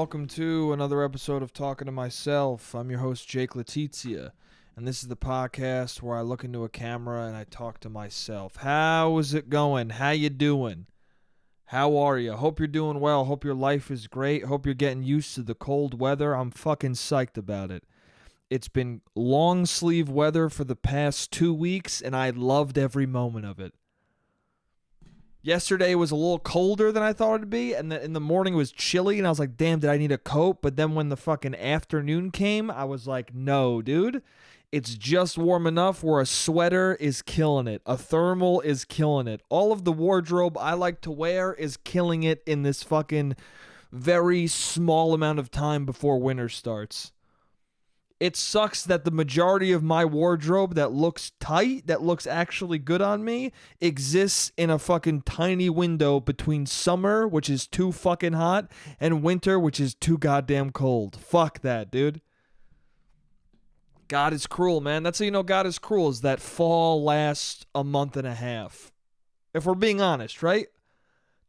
welcome to another episode of Talking to Myself. I'm your host, Jake Letizia, and this is the podcast where I look into a camera and I talk to myself. How is it going? How you doing? How are you? Hope you're doing well. Hope your life is great. Hope you're getting used to the cold weather. I'm fucking psyched about it. It's been long sleeve weather for the past 2 weeks, and I loved every moment of it. Yesterday was a little colder than I thought it'd be, and in the morning it was chilly, and I was like, damn, did I need a coat? But then when the fucking afternoon came, I was like, no, dude. It's just warm enough where a sweater is killing it. A thermal is killing it. All of the wardrobe I like to wear is killing it in this fucking very small amount of time before winter starts. It sucks that the majority of my wardrobe that looks tight, that looks actually good on me, exists in a fucking tiny window between summer, which is too fucking hot, and winter, which is too goddamn cold. Fuck that, dude. God is cruel, man. That's how you know God is cruel, is that fall lasts a month and a half. If we're being honest, right?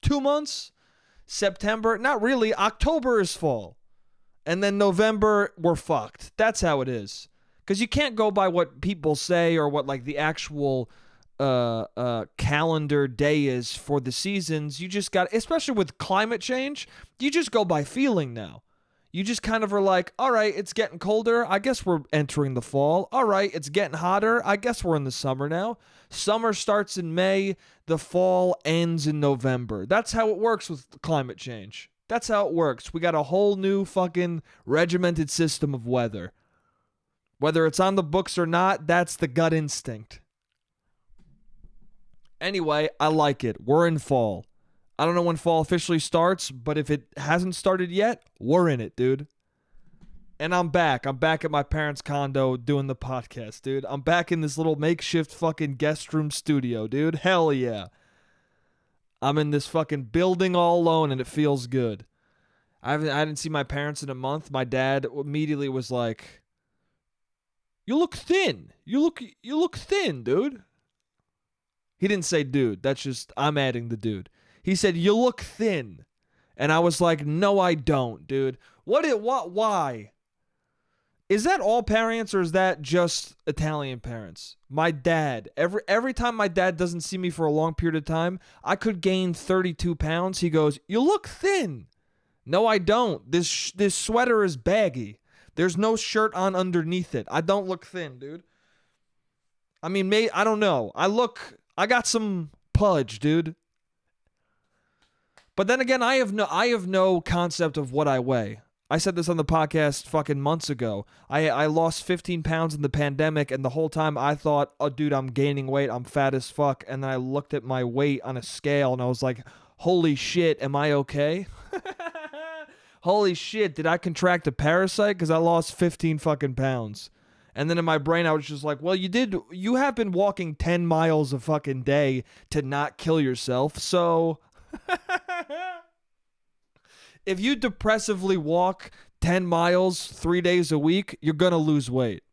2 months? September? Not really. October is fall. And then November, we're fucked. That's how it is. Because you can't go by what people say or what like the actual calendar day is for the seasons. You just got, especially with climate change, you just go by feeling now. You just kind of are like, all right, it's getting colder. I guess we're entering the fall. All right, it's getting hotter. I guess we're in the summer now. Summer starts in May. The fall ends in November. That's how it works with climate change. That's how it works. We got a whole new fucking regimented system of weather. Whether it's on the books or not, that's the gut instinct. Anyway, I like it. We're in fall. I don't know when fall officially starts, but if it hasn't started yet, we're in it, dude. And I'm back. I'm back at my parents' condo doing the podcast, dude. I'm back in this little makeshift fucking guest room studio, dude. Hell yeah. I'm in this fucking building all alone, and it feels good. I didn't see my parents in a month. My dad immediately was like, "You look thin. You look thin, dude." He didn't say dude. That's just, I'm adding the dude. He said, "You look thin." And I was like, "No, I don't, dude." Why? Is that all parents or is that just Italian parents? My dad, every time my dad doesn't see me for a long period of time, I could gain 32 pounds. He goes, "You look thin." No, I don't. This sweater is baggy. There's no shirt on underneath it. I don't look thin, dude. I mean, I don't know. I got some pudge, dude. But then again, I have no concept of what I weigh. I said this on the podcast fucking months ago. I lost 15 pounds in the pandemic, and the whole time I thought, oh, dude, I'm gaining weight. I'm fat as fuck. And then I looked at my weight on a scale, and I was like, holy shit, am I okay? Holy shit, did I contract a parasite? Because I lost 15 fucking pounds. And then in my brain, I was just like, well, you have been walking 10 miles a fucking day to not kill yourself, so... If you depressively walk 10 miles 3 days a week, you're going to lose weight.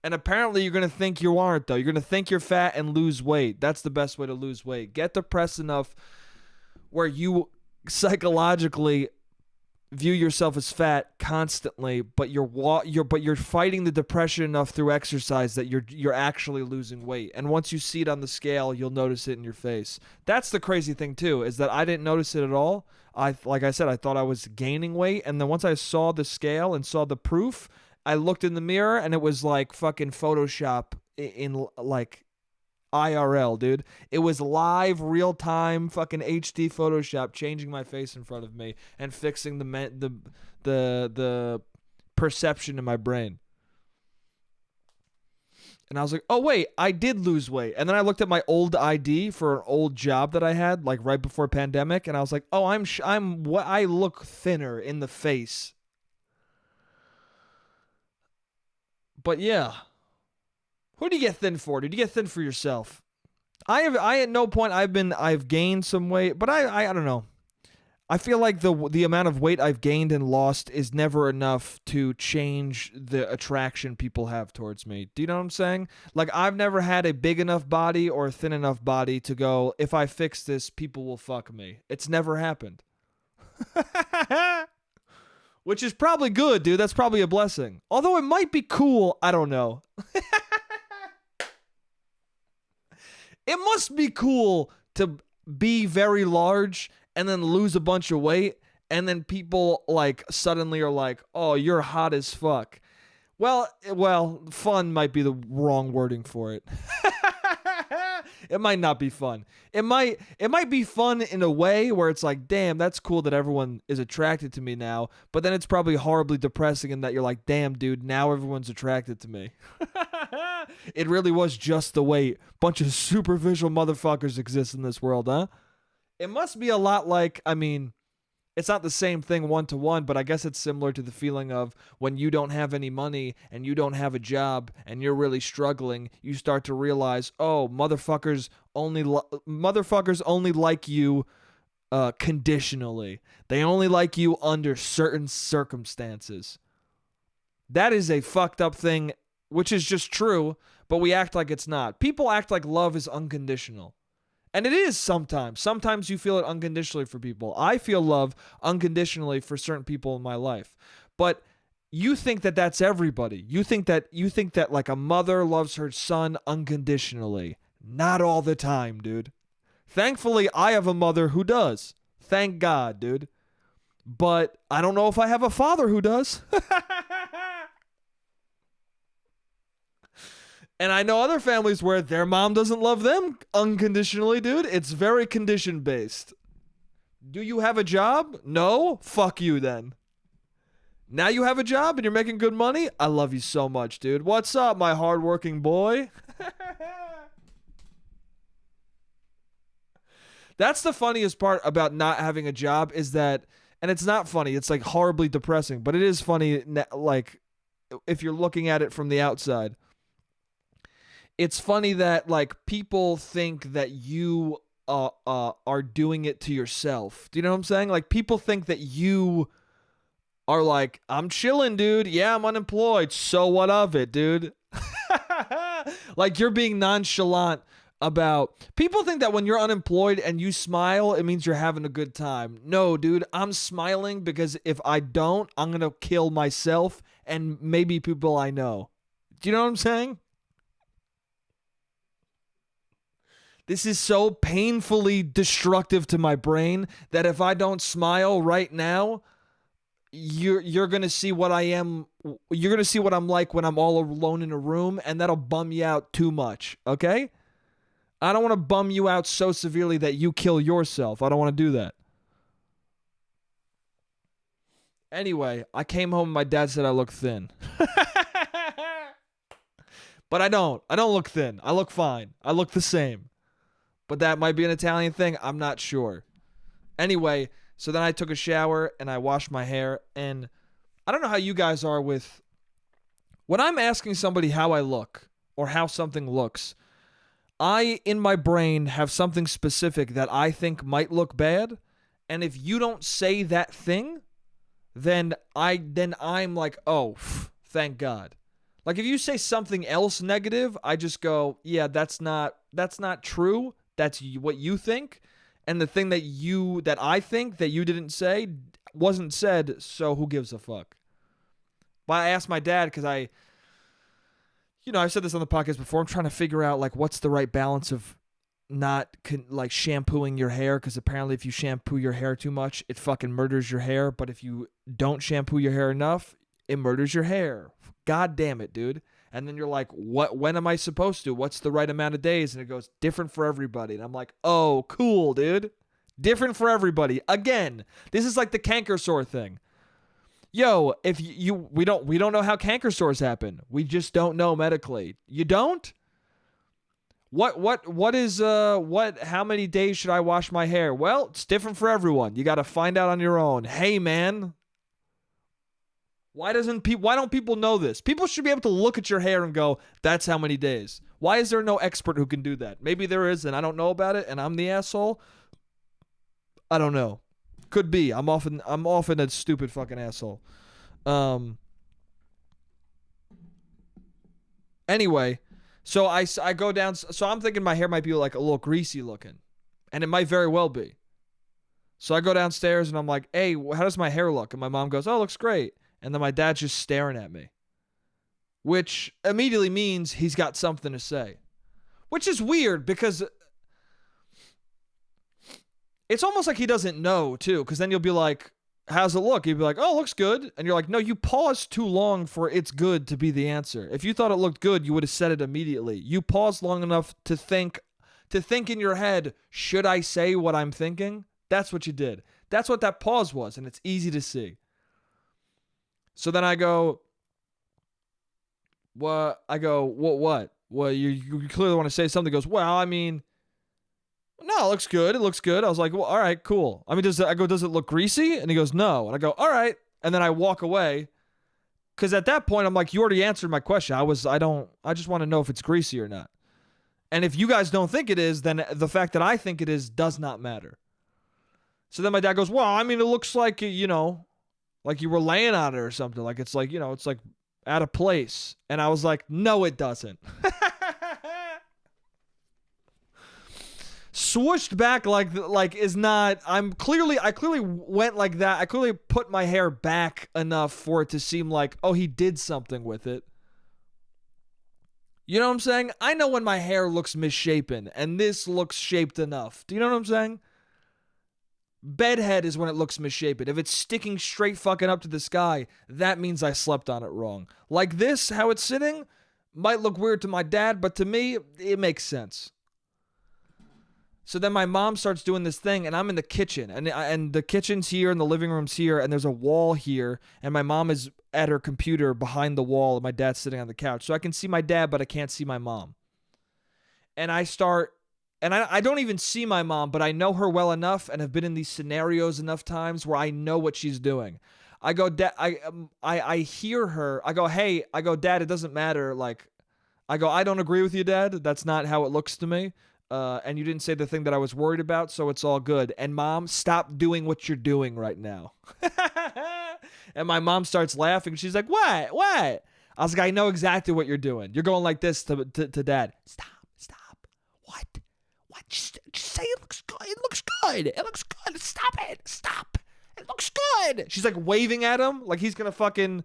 And apparently you're going to think you aren't, though. You're going to think you're fat and lose weight. That's the best way to lose weight. Get depressed enough where you psychologically view yourself as fat constantly, but you're fighting the depression enough through exercise that you're actually losing weight. And once you see it on the scale, you'll notice it in your face. That's the crazy thing too, is that I didn't notice it at all. Like I said, I thought I was gaining weight, and then once I saw the scale and saw the proof, I looked in the mirror and it was like fucking Photoshop in like IRL, dude. It was live, real time, fucking HD Photoshop changing my face in front of me and fixing the perception in my brain. And I was like, oh wait, I did lose weight. And then I looked at my old ID for an old job that I had, like right before pandemic, and I was like, oh, I look thinner in the face. But yeah. Who do you get thin for? Did you get thin for yourself? I at no point I've gained some weight, but I don't know. I feel like the amount of weight I've gained and lost is never enough to change the attraction people have towards me. Do you know what I'm saying? Like, I've never had a big enough body or a thin enough body to go, if I fix this, people will fuck me. It's never happened. Which is probably good, dude. That's probably a blessing. Although it might be cool. I don't know. It must be cool to be very large and then lose a bunch of weight. And then people like suddenly are like, oh, you're hot as fuck. Well, fun might be the wrong wording for it. It might not be fun. It might be fun in a way where it's like, damn, that's cool that everyone is attracted to me now. But then it's probably horribly depressing in that you're like, damn, dude, now everyone's attracted to me. It really was just the weight. Bunch of superficial motherfuckers exist in this world, huh? It must be a lot like, I mean, it's not the same thing one-to-one, but I guess it's similar to the feeling of when you don't have any money and you don't have a job and you're really struggling, you start to realize, oh, motherfuckers only like you conditionally. They only like you under certain circumstances. That is a fucked up thing, which is just true, but we act like it's not. People act like love is unconditional. And it is sometimes. Sometimes you feel it unconditionally for people. I feel love unconditionally for certain people in my life. But you think that that's everybody. You think that like a mother loves her son unconditionally. Not all the time, dude. Thankfully, I have a mother who does. Thank God, dude. But I don't know if I have a father who does. And I know other families where their mom doesn't love them unconditionally, dude. It's very condition-based. Do you have a job? No? Fuck you then. Now you have a job and you're making good money? I love you so much, dude. What's up, my hardworking boy? That's the funniest part about not having a job is that, and it's not funny, it's like horribly depressing, but it is funny, like, if you're looking at it from the outside. It's funny that like people think that you are doing it to yourself. Do you know what I'm saying? Like people think that you are like, I'm chilling, dude. Yeah, I'm unemployed. So what of it, dude? Like you're being nonchalant about. People think that when you're unemployed and you smile, it means you're having a good time. No, dude, I'm smiling because if I don't, I'm going to kill myself and maybe people I know. Do you know what I'm saying? This is so painfully destructive to my brain that if I don't smile right now, you're going to see what I am. You're going to see what I'm like when I'm all alone in a room, and that'll bum you out too much, okay? I don't want to bum you out so severely that you kill yourself. I don't want to do that. Anyway, I came home and my dad said I look thin. But I don't. I don't look thin. I look fine. I look the same. But that might be an Italian thing. I'm not sure. Anyway, so then I took a shower and I washed my hair. And I don't know how you guys are with... When I'm asking somebody how I look or how something looks, I, in my brain, have something specific that I think might look bad. And if you don't say that thing, then I'm like, oh, thank God. Like if you say something else negative, I just go, yeah, that's not true. That's what you think, and the thing that I think that you didn't say wasn't said, so who gives a fuck? But I asked my dad because I've said this on the podcast before. I'm trying to figure out like what's the right balance of not like shampooing your hair, because apparently if you shampoo your hair too much, it fucking murders your hair. But if you don't shampoo your hair enough, it murders your hair. God damn it, dude. And then you're like, what? When am I supposed to? What's the right amount of days? And it goes, different for everybody. And I'm like, oh, cool, dude. Different for everybody. Again, this is like the canker sore thing. Yo, if we don't know how canker sores happen. We just don't know medically. You don't? How many days should I wash my hair? Well, it's different for everyone. You got to find out on your own. Hey, man. Why don't people know this? People should be able to look at your hair and go, that's how many days. Why is there no expert who can do that? Maybe there is and I don't know about it and I'm the asshole. I don't know. Could be. I'm often a stupid fucking asshole. Anyway, so I go down. So I'm thinking my hair might be like a little greasy looking. And it might very well be. So I go downstairs and I'm like, hey, how does my hair look? And my mom goes, oh, it looks great. And then my dad's just staring at me, which immediately means he's got something to say, which is weird because it's almost like he doesn't know, too, because then you'll be like, how's it look? He'd be like, oh, it looks good. And you're like, no, you paused too long for it's good to be the answer. If you thought it looked good, you would have said it immediately. You paused long enough to think in your head, should I say what I'm thinking? That's what you did. That's what that pause was, and it's easy to see. So then I go, what? I go, what? Well, you clearly want to say something. He goes, well, I mean, no, it looks good. It looks good. I was like, well, all right, cool. I mean, does it look greasy? And he goes, no. And I go, all right. And then I walk away. Because at that point, I'm like, you already answered my question. I just want to know if it's greasy or not. And if you guys don't think it is, then the fact that I think it is does not matter. So then my dad goes, well, I mean, it looks like, like you were laying on it or something. Like it's like, it's like out of place. And I was like, no, it doesn't. Swooshed back like is not. I clearly went like that. I clearly put my hair back enough for it to seem like, oh, he did something with it. You know what I'm saying? I know when my hair looks misshapen, and this looks shaped enough. Do you know what I'm saying? Bedhead is when it looks misshapen. If it's sticking straight fucking up to the sky, that means I slept on it wrong. Like this, how it's sitting, might look weird to my dad, but to me, it makes sense. So then my mom starts doing this thing, and I'm in the kitchen, and the kitchen's here, and the living room's here, and there's a wall here, and my mom is at her computer behind the wall, and my dad's sitting on the couch. So I can see my dad, but I can't see my mom. And I don't even see my mom, but I know her well enough, and have been in these scenarios enough times where I know what she's doing. I go, I hear her. I go, hey, Dad, it doesn't matter. Like, I go, I don't agree with you, Dad. That's not how it looks to me. And you didn't say the thing that I was worried about, so it's all good. And Mom, stop doing what you're doing right now. And my mom starts laughing. She's like, what? I was like, I know exactly what you're doing. You're going like this to Dad. Stop. What? Just say it looks good. It looks good. Stop it. Stop. It looks good. She's like waving at him like he's going to fucking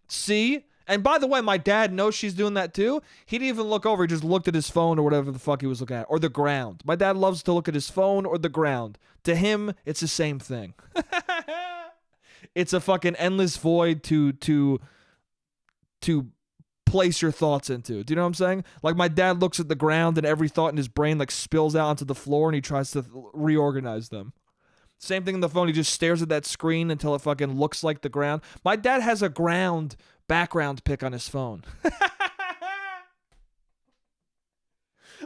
see. And by the way, my dad knows she's doing that too. He didn't even look over. He just looked at his phone or whatever the fuck he was looking at. Or the ground. My dad loves to look at his phone or the ground. To him, it's the same thing. It's a fucking endless void to place your thoughts into. Do you know what I'm saying? Like my dad looks at the ground and every thought in his brain like spills out onto the floor and he tries to reorganize them. Same thing in the phone. He just stares at that screen until it fucking looks like the ground. My dad has a ground background pic on his phone.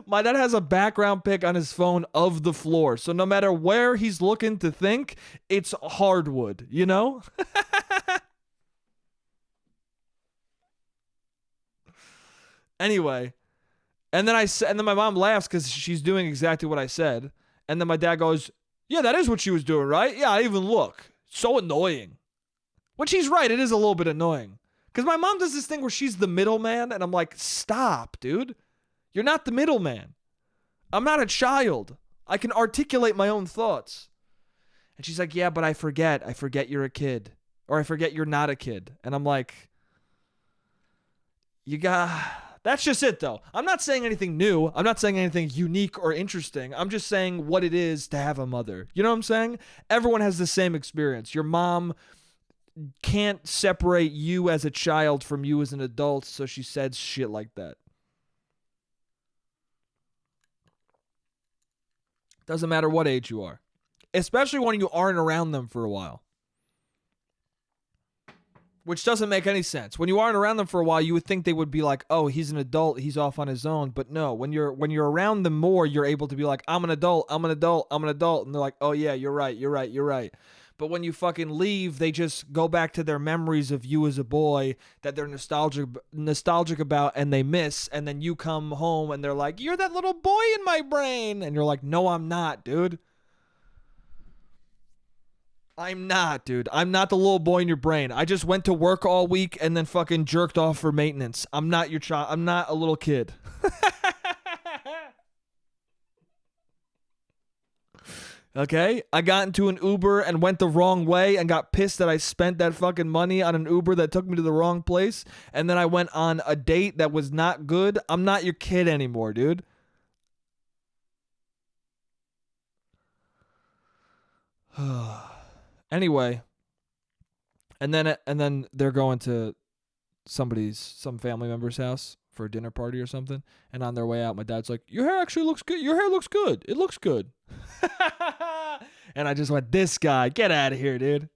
My dad has a background pic on his phone of the floor. So no matter where he's looking to think, it's hardwood, you know? Anyway, and then my mom laughs because she's doing exactly what I said. And then my dad goes, yeah, that is what she was doing, right? Yeah, I even look. So annoying. Which he's right, it is a little bit annoying. Because my mom does this thing where she's the middleman, and I'm like, stop, dude. You're not the middleman. I'm not a child. I can articulate my own thoughts. And she's like, yeah, but I forget. I forget you're a kid. Or I forget you're not a kid. And I'm like, that's just it, though. I'm not saying anything new. I'm not saying anything unique or interesting. I'm just saying what it is to have a mother. You know what I'm saying? Everyone has the same experience. Your mom can't separate you as a child from you as an adult, so she said shit like that. Doesn't matter what age you are. Especially when you aren't around them for a while. Which doesn't make any sense. When you aren't around them for a while, you would think they would be like, oh, he's an adult, he's off on his own. But no, when you're around them more, you're able to be like, I'm an adult. And they're like, oh yeah, you're right. But when you fucking leave, they just go back to their memories of you as a boy that they're nostalgic about and they miss. And then you come home and they're like, you're that little boy in my brain. And you're like, no, I'm not, dude. I'm not, dude. I'm not the little boy in your brain. I just went to work all week and then fucking jerked off for maintenance. I'm not your child. I'm not a little kid. Okay? I got into an Uber and went the wrong way and got pissed that I spent that fucking money on an Uber that took me to the wrong place. And then I went on a date that was not good. I'm not your kid anymore, dude. Anyway, and then they're going to some family member's house for a dinner party or something, and on their way out my dad's like, your hair actually looks good, it looks good. And I just went, this guy, get out of here, dude.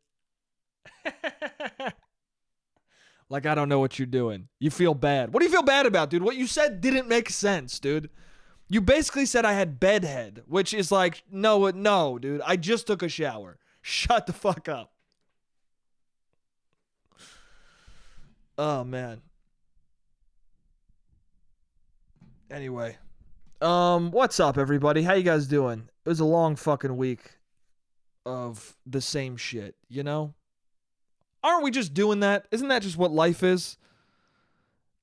Like, I don't know what you're doing. You feel bad. What do you feel bad about, dude? What you said didn't make sense, dude. You basically said I had bedhead, which is like, no, dude, I just took a shower. Shut the fuck up. Oh, man. Anyway. What's up, everybody? How you guys doing? It was a long fucking week of the same shit, you know? Aren't we just doing that? Isn't that just what life is?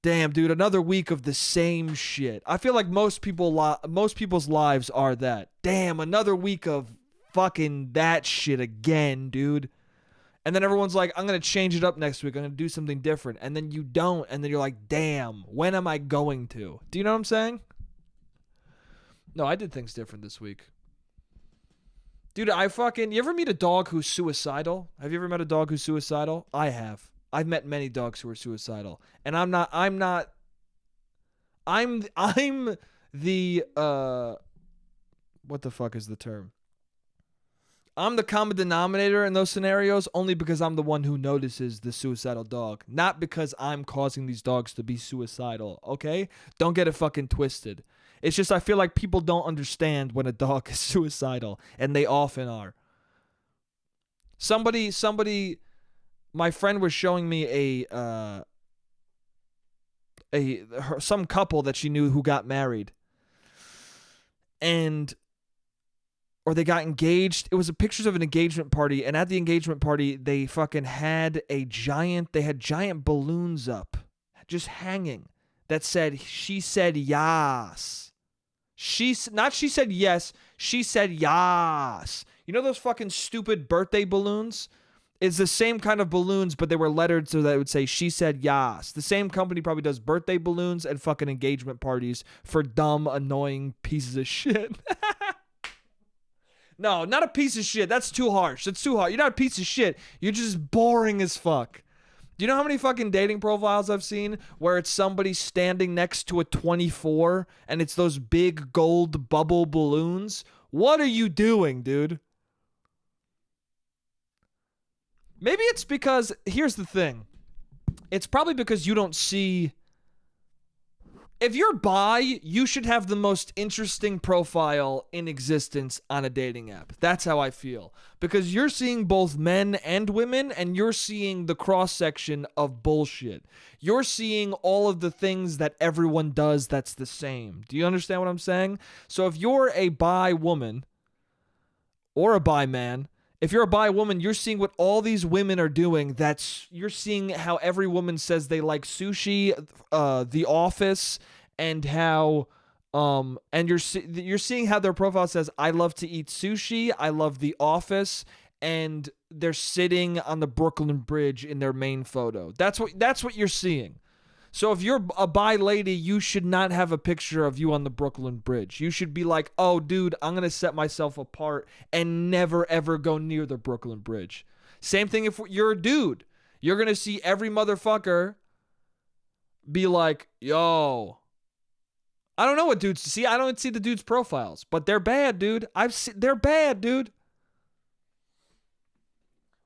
Damn, dude, another week of the same shit. I feel like most people's lives are that. Damn, another week of fucking that shit again, dude. And then everyone's like, I'm going to change it up next week. I'm going to do something different. And then you don't. And then you're like, damn, when am I going to? Do you know what I'm saying? No, I did things different this week. Dude, you ever meet a dog who's suicidal? Have you ever met a dog who's suicidal? I have. I've met many dogs who are suicidal. And I'm the, what the fuck is the term? I'm the common denominator in those scenarios only because I'm the one who notices the suicidal dog, not because I'm causing these dogs to be suicidal, okay? Don't get it fucking twisted. It's just I feel like people don't understand when a dog is suicidal, and they often are. My friend was showing me some couple that she knew who got married. Or they got engaged. It was pictures of an engagement party, and at the engagement party, they fucking had giant balloons up, just hanging, that said, she said yas. She said yes, she said yas. You know those fucking stupid birthday balloons? It's the same kind of balloons, but they were lettered so that it would say, she said yas. The same company probably does birthday balloons and fucking engagement parties for dumb, annoying pieces of shit. No, not a piece of shit. That's too harsh. That's too hard. You're not a piece of shit. You're just boring as fuck. Do you know how many fucking dating profiles I've seen where it's somebody standing next to a 24 and it's those big gold bubble balloons? What are you doing, dude? Maybe it's because, here's the thing. It's probably because you don't see... If you're bi, you should have the most interesting profile in existence on a dating app. That's how I feel. Because you're seeing both men and women, and you're seeing the cross-section of bullshit. You're seeing all of the things that everyone does that's the same. Do you understand what I'm saying? So if you're a bi woman, or a bi man, if you're a bi woman, you're seeing what all these women are doing. You're seeing how every woman says they like sushi, The Office, and how and you're seeing how their profile says, I love to eat sushi, I love The Office, and they're sitting on the Brooklyn Bridge in their main photo. That's what you're seeing. So if you're a bi lady, you should not have a picture of you on the Brooklyn Bridge. You should be like, oh, dude, I'm going to set myself apart and never, ever go near the Brooklyn Bridge. Same thing if you're a dude. You're going to see every motherfucker be like, yo. I don't know what dudes see. I don't see the dudes' profiles, but they're bad, dude. They're bad, dude.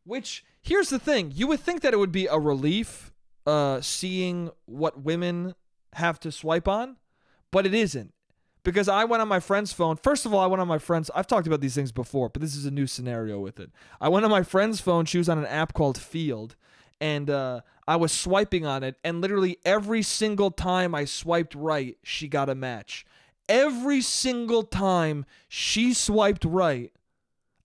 Which, here's the thing. You would think that it would be a relief seeing what women have to swipe on, but it isn't. Because I went on my friend's phone. First of all, I've talked about these things before, but this is a new scenario with it. I went on my friend's phone. She was on an app called Field, and I was swiping on it, and literally every single time I swiped right, she got a match. Every single time she swiped right,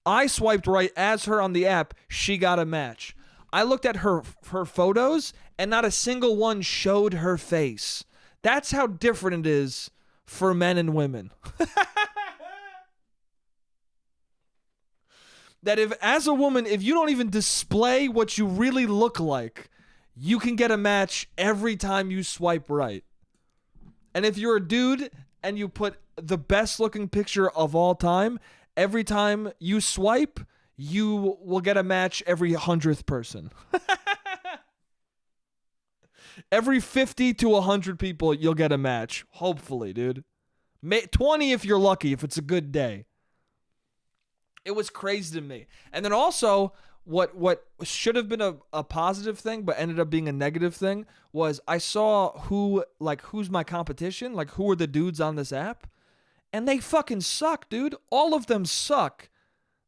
I swiped right as her on the app, she got a match. I looked at her photos, and not a single one showed her face. That's how different it is for men and women. that if, as a woman, if you don't even display what you really look like, you can get a match every time you swipe right. And if you're a dude and you put the best looking picture of all time, every time you swipe, you will get a match every 100th person. Every 50 to 100 people, you'll get a match. Hopefully, dude. 20 if you're lucky, if it's a good day. It was crazy to me. And then also, what should have been a positive thing but ended up being a negative thing was I saw who's my competition, like who are the dudes on this app, and they fucking suck, dude. All of them suck.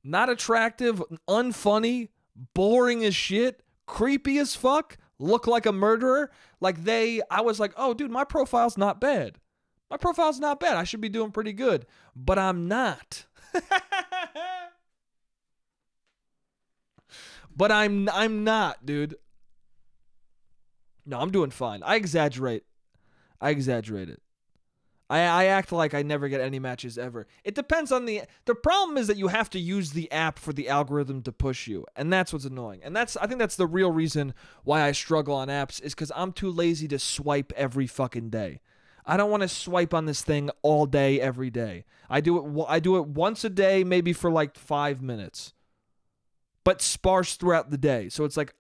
Not attractive, unfunny, boring as shit, creepy as fuck, look like a murderer. I was like, oh dude, my profile's not bad. My profile's not bad. I should be doing pretty good, but I'm not. But I'm not, dude. No, I'm doing fine. I exaggerate it. I act like I never get any matches ever. It depends on the problem is that you have to use the app for the algorithm to push you, and that's what's annoying. And I think that's the real reason why I struggle on apps is because I'm too lazy to swipe every fucking day. I don't want to swipe on this thing all day, every day. I do it once a day, maybe for like 5 minutes. But sparse throughout the day. So it's like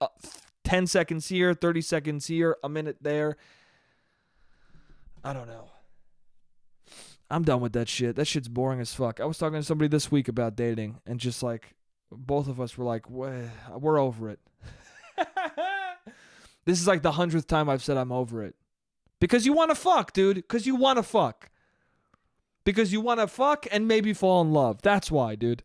10 seconds here, 30 seconds here, a minute there. I don't know. I'm done with that shit. That shit's boring as fuck. I was talking to somebody this week about dating, and just like, both of us were like, we're over it. This is like the 100th time I've said I'm over it. Because you want to fuck, dude. Because you want to fuck. Because you want to fuck and maybe fall in love. That's why, dude.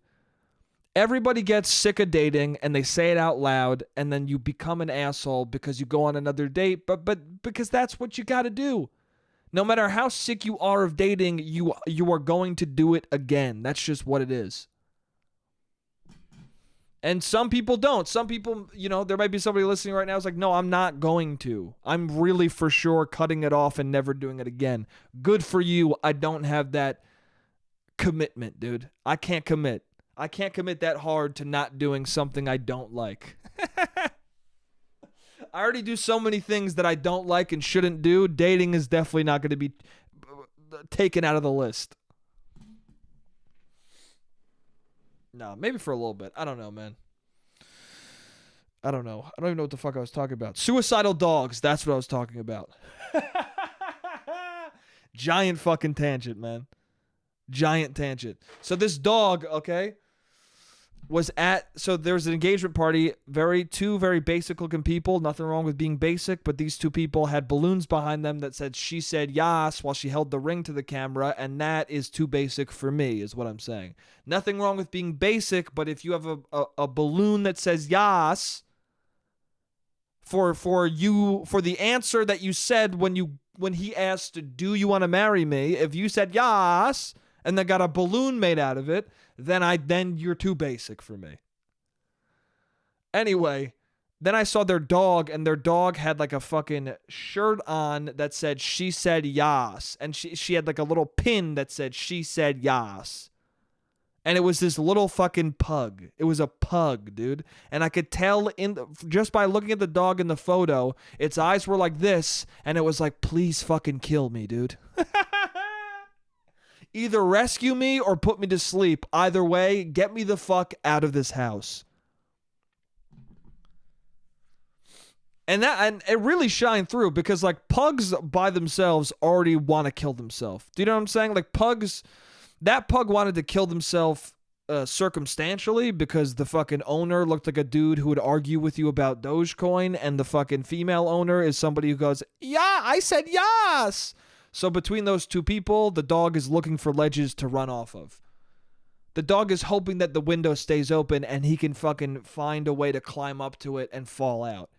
Everybody gets sick of dating and they say it out loud, and then you become an asshole because you go on another date, but because that's what you got to do. No matter how sick you are of dating, you are going to do it again. That's just what it is. And some people don't. Some people, there might be somebody listening right now who's like, no, I'm not going to. I'm really for sure cutting it off and never doing it again. Good for you. I don't have that commitment, dude. I can't commit. I can't commit that hard to not doing something I don't like. I already do so many things that I don't like and shouldn't do. Dating is definitely not going to be taken out of the list. No, maybe for a little bit. I don't know, man. I don't know. I don't even know what the fuck I was talking about. Suicidal dogs. That's what I was talking about. Giant fucking tangent, man. Giant tangent. So this dog, okay, so there was an engagement party, two very basic looking people, nothing wrong with being basic, but these two people had balloons behind them that said she said yas while she held the ring to the camera, and that is too basic for me, is what I'm saying. Nothing wrong with being basic, but if you have a balloon that says yas for the answer that you said when he asked, do you want to marry me, if you said yas and then got a balloon made out of it, then you're too basic for me. Anyway, then I saw their dog, and their dog had like a fucking shirt on that said she said yas, and she had like a little pin that said she said yas. And it was this little fucking pug. It was a pug, dude. And I could tell just by looking at the dog in the photo, its eyes were like this, and it was like, please fucking kill me, dude. Either rescue me or put me to sleep. Either way, get me the fuck out of this house. And it really shined through, because like pugs by themselves already want to kill themselves. Do you know what I'm saying? Like that pug wanted to kill himself circumstantially, because the fucking owner looked like a dude who would argue with you about Dogecoin, and the fucking female owner is somebody who goes, yeah, I said yes. So between those two people, the dog is looking for ledges to run off of. The dog is hoping that the window stays open and he can fucking find a way to climb up to it and fall out.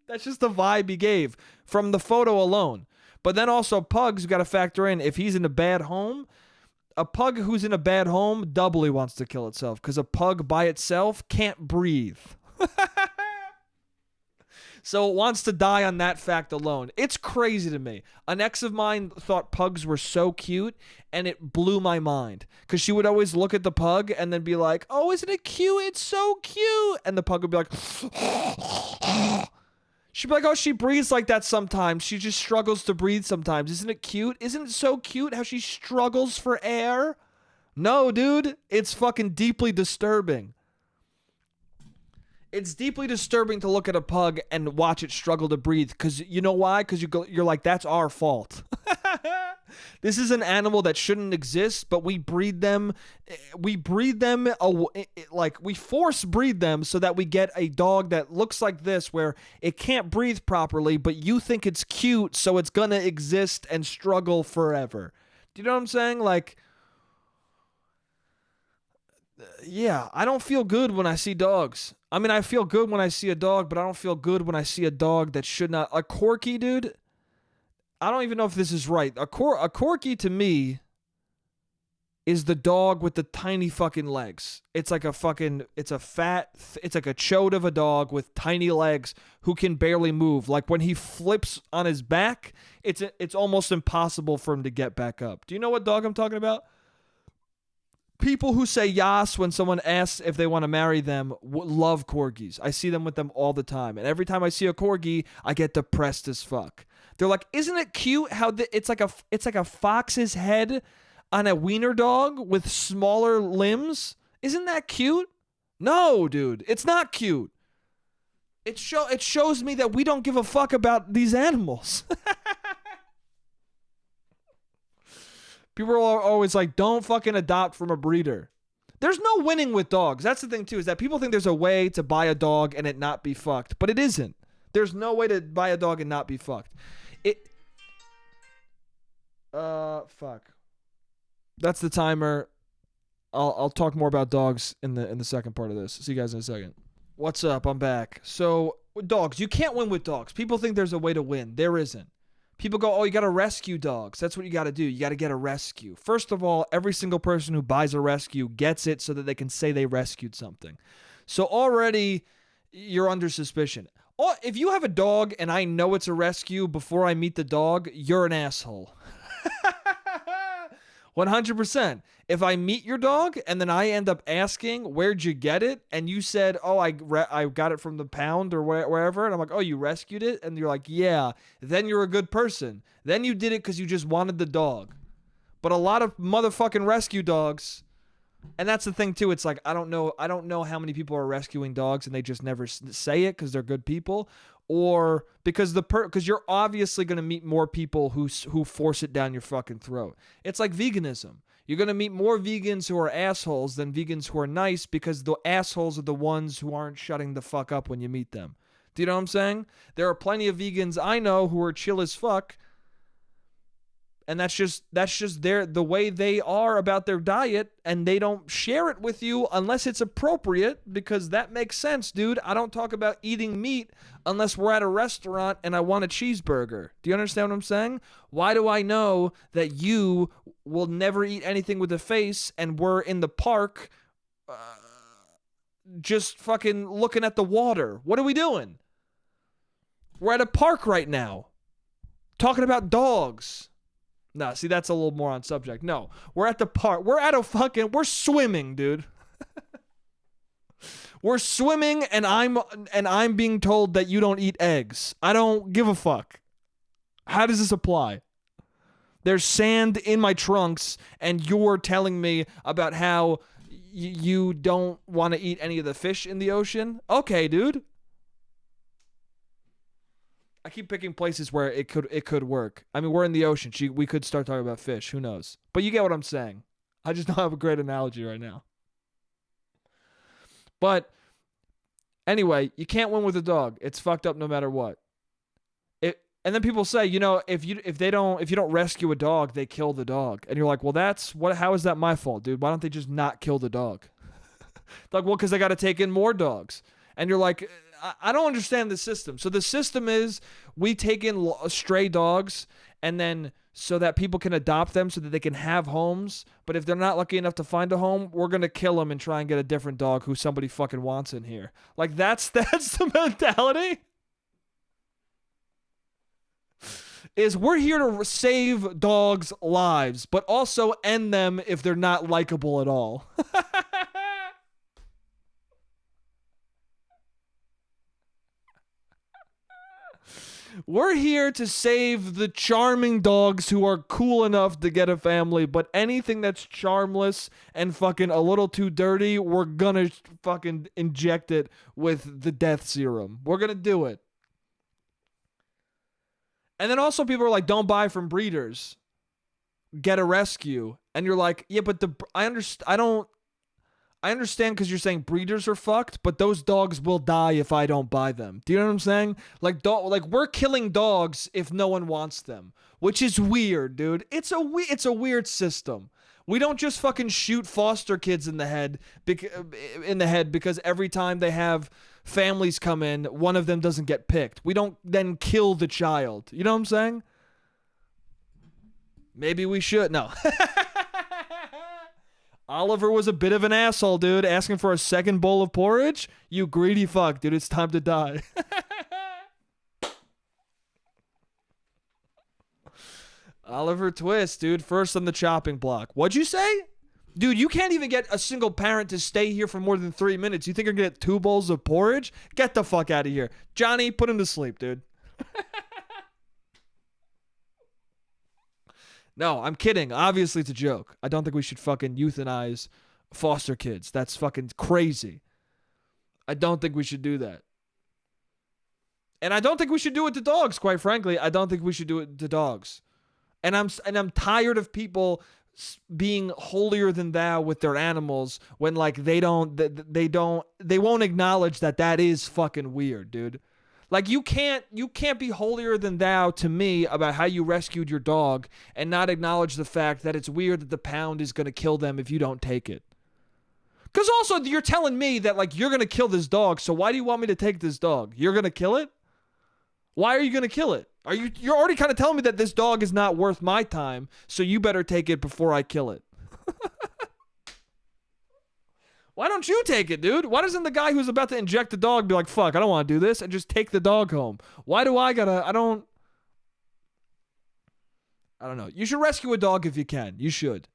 That's just the vibe he gave from the photo alone. But then also pugs, you got to factor in, if he's in a bad home, a pug who's in a bad home doubly wants to kill itself, because a pug by itself can't breathe. So it wants to die on that fact alone. It's crazy to me. An ex of mine thought pugs were so cute, and it blew my mind. Because she would always look at the pug and then be like, oh, isn't it cute? It's so cute. And the pug would be like, she'd be like, oh, she breathes like that sometimes. She just struggles to breathe sometimes. Isn't it cute? Isn't it so cute how she struggles for air? No, dude. It's fucking deeply disturbing. It's deeply disturbing to look at a pug and watch it struggle to breathe. Because you know why? Because you're like, that's our fault. This is an animal that shouldn't exist, but we breed them. We breed them, like we force breed them so that we get a dog that looks like this, where it can't breathe properly, but you think it's cute, so it's going to exist and struggle forever. Do you know what I'm saying? Like, yeah, I don't feel good when I see dogs. I mean, I feel good when I see a dog, but I don't feel good when I see a dog that should not. A corgi, dude, I don't even know if this is right. A corgi to me is the dog with the tiny fucking legs. It's like it's like a chode of a dog with tiny legs who can barely move. Like when he flips on his back, it's almost impossible for him to get back up. Do you know what dog I'm talking about? People who say yas when someone asks if they want to marry them love corgis. I see them with them all the time. And every time I see a corgi, I get depressed as fuck. They're like, isn't it cute how it's like a fox's head on a wiener dog with smaller limbs? Isn't that cute? No, dude, it's not cute. It shows me that we don't give a fuck about these animals. People are always like, don't fucking adopt from a breeder. There's no winning with dogs. That's the thing, too, is that people think there's a way to buy a dog and it not be fucked. But it isn't. There's no way to buy a dog and not be fucked. Fuck. That's the timer. I'll talk more about dogs in the second part of this. See you guys in a second. What's up? I'm back. So, dogs. You can't win with dogs. People think there's a way to win. There isn't. People go, oh, you got to rescue dogs. That's what you got to do. You got to get a rescue. First of all, every single person who buys a rescue gets it so that they can say they rescued something. So already you're under suspicion. Oh, if you have a dog and I know it's a rescue before I meet the dog, you're an asshole. 100%. If I meet your dog and then I end up asking, where'd you get it? And you said, oh, I got it from the pound or wherever. And I'm like, oh, you rescued it? And you're like, yeah. Then you're a good person. Then you did it because you just wanted the dog. But a lot of motherfucking rescue dogs, and that's the thing too. It's like, I don't know how many people are rescuing dogs and they just never say it because they're good people. Or because you're obviously going to meet more people who force it down your fucking throat. It's like veganism. You're going to meet more vegans who are assholes than vegans who are nice, because the assholes are the ones who aren't shutting the fuck up when you meet them. Do you know what I'm saying? There are plenty of vegans I know who are chill as fuck, and that's just the way they are about their diet, and they don't share it with you unless it's appropriate, because that makes sense, dude. I don't talk about eating meat unless we're at a restaurant and I want a cheeseburger. Do you understand what I'm saying? Why do I know that you will never eat anything with a face and we're in the park just fucking looking at the water? What are we doing? We're at a park right now talking about dogs. No, see, that's a little more on subject. No, we're at the park. We're swimming, dude. We're swimming, and I'm being told that you don't eat eggs. I don't give a fuck. How does this apply? There's sand in my trunks, and you're telling me about how you don't want to eat any of the fish in the ocean? Okay, dude. I keep picking places where it could work. I mean, we're in the ocean. We could start talking about fish. Who knows? But you get what I'm saying. I just don't have a great analogy right now. But anyway, you can't win with a dog. It's fucked up no matter what. And then people say, you know, if you don't rescue a dog, they kill the dog. And you're like, well, how is that my fault, dude? Why don't they just not kill the dog? Like, well, because they got to take in more dogs. And you're like, I don't understand the system. So the system is we take in stray dogs, and then so that people can adopt them so that they can have homes. But if they're not lucky enough to find a home, we're going to kill them and try and get a different dog who somebody fucking wants in here. Like, that's the mentality. is we're here to save dogs' lives, but also end them if they're not likable at all. We're here to save the charming dogs who are cool enough to get a family, but anything that's charmless and fucking a little too dirty, we're gonna fucking inject it with the death serum. We're gonna do it. And then also people are like, don't buy from breeders. Get a rescue. And you're like, yeah, but I understand because you're saying breeders are fucked, but those dogs will die if I don't buy them. Do you know what I'm saying? Like we're killing dogs if no one wants them, which is weird, dude. It's a weird system. We don't just fucking shoot foster kids in the head because every time they have families come in, one of them doesn't get picked. We don't then kill the child. You know what I'm saying? Maybe we should. No. Oliver was a bit of an asshole, dude, asking for a second bowl of porridge. You greedy fuck, dude. It's time to die. Oliver Twist, dude, first on the chopping block. What'd you say? Dude, you can't even get a single parent to stay here for more than 3 minutes. You think you're going to get 2 bowls of porridge? Get the fuck out of here. Johnny, put him to sleep, dude. No, I'm kidding. Obviously, it's a joke. I don't think we should fucking euthanize foster kids. That's fucking crazy. I don't think we should do that. And I don't think we should do it to dogs, quite frankly. I don't think we should do it to dogs. And I'm tired of people being holier than thou with their animals when like they won't acknowledge that is fucking weird, dude. Like you can't be holier than thou to me about how you rescued your dog and not acknowledge the fact that it's weird that the pound is going to kill them if you don't take it. Cuz also you're telling me that like you're going to kill this dog, so why do you want me to take this dog? You're going to kill it? Why are you going to kill it? You're already kind of telling me that this dog is not worth my time, so you better take it before I kill it. Why don't you take it, dude? Why doesn't the guy who's about to inject the dog be like, fuck, I don't want to do this, and just take the dog home? Why do I don't know. You should rescue a dog if you can. You should.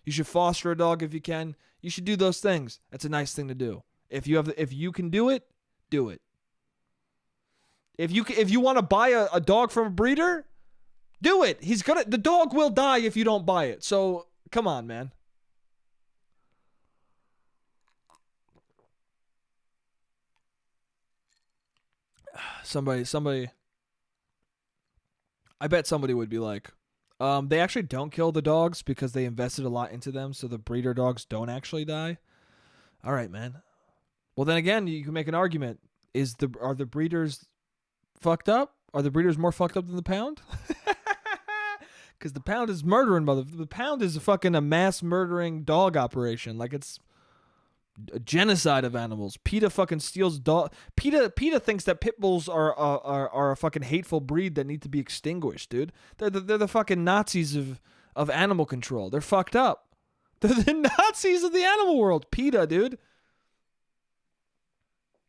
You should foster a dog if you can. You should do those things. That's a nice thing to do. If you can do it, do it. If you want to buy a dog from a breeder, do it. The dog will die if you don't buy it. So, come on, man. Somebody I bet somebody would be like, they actually don't kill the dogs because they invested a lot into them, so the breeder dogs don't actually die. All right, man. Well, then again, you can make an argument. Are the breeders fucked up? Are the breeders more fucked up than the pound? Because the pound is murdering the pound is a mass murdering dog operation. Like it's a genocide of animals. PETA fucking steals dog. PETA thinks that pit bulls are a fucking hateful breed that need to be extinguished, dude. They're the fucking Nazis of animal control. They're fucked up. They're the Nazis of the animal world. PETA, dude.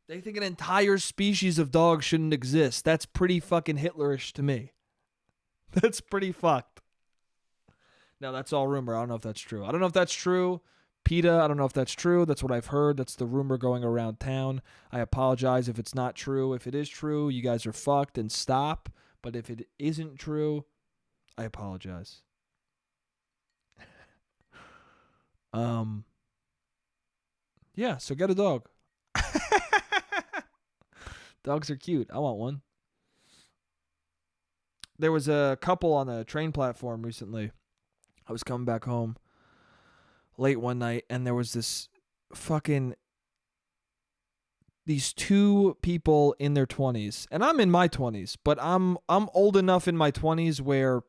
They think an entire species of dogs shouldn't exist. That's pretty fucking Hitlerish to me. That's pretty fucked. Now, that's all rumor. I don't know if that's true. I don't know if that's true. PETA, I don't know if that's true. That's what I've heard. That's the rumor going around town. I apologize if it's not true. If it is true, you guys are fucked and stop. But if it isn't true, I apologize. Yeah, so get a dog. Dogs are cute. I want one. There was a couple on the train platform recently. I was coming back home late one night, and there was these 2 people in their 20s, and I'm in my 20s, but I'm old enough in my 20s where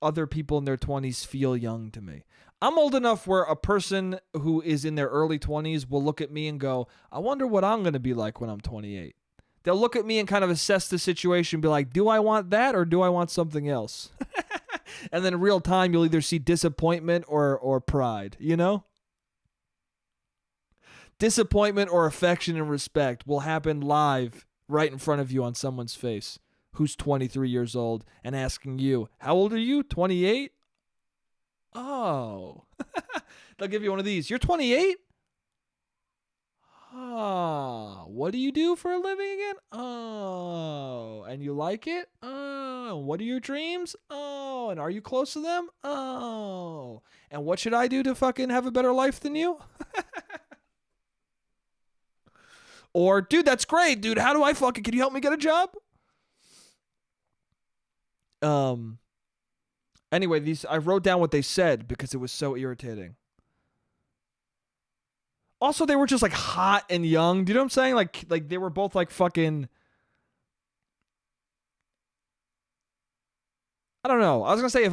other people in their 20s feel young to me. I'm old enough where a person who is in their early 20s will look at me and go, I wonder what I'm going to be like when I'm 28. They'll look at me and kind of assess the situation, be like, do I want that or do I want something else? And then in real time, you'll either see disappointment or pride, you know? Disappointment or affection and respect will happen live right in front of you on someone's face who's 23 years old and asking you, how old are you? 28? Oh. They'll give you one of these. You're 28? Oh. What do you do for a living again? Oh. And you like it? Oh. What are your dreams? Oh. And are you close to them? Oh. And what should I do to fucking have a better life than you? Or, dude, that's great, dude. How do I can you help me get a job? Anyway, I wrote down what they said because it was so irritating. Also, they were just like hot and young. Do you know what I'm saying? Like they were both like fucking. I don't know. I was gonna say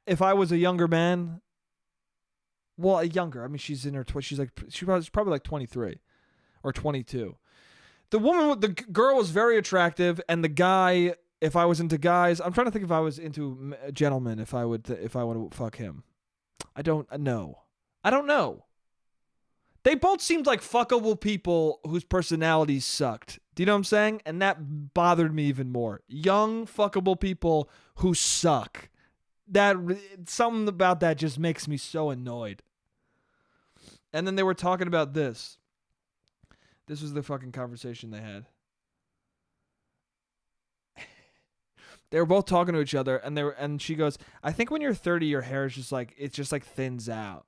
if I was a younger man. Well, younger. I mean, she's in her she's probably like 23 or 22. The girl was very attractive, and the guy. If I was into guys, I'm trying to think if I was into gentlemen, if I want to fuck him. I don't know. They both seemed like fuckable people whose personalities sucked. Do you know what I'm saying? And that bothered me even more. Young, fuckable people who suck. Something about that just makes me so annoyed. And then they were talking about this. This was the fucking conversation they had. They were both talking to each other, and she goes, I think when you're 30, your hair is just like thins out.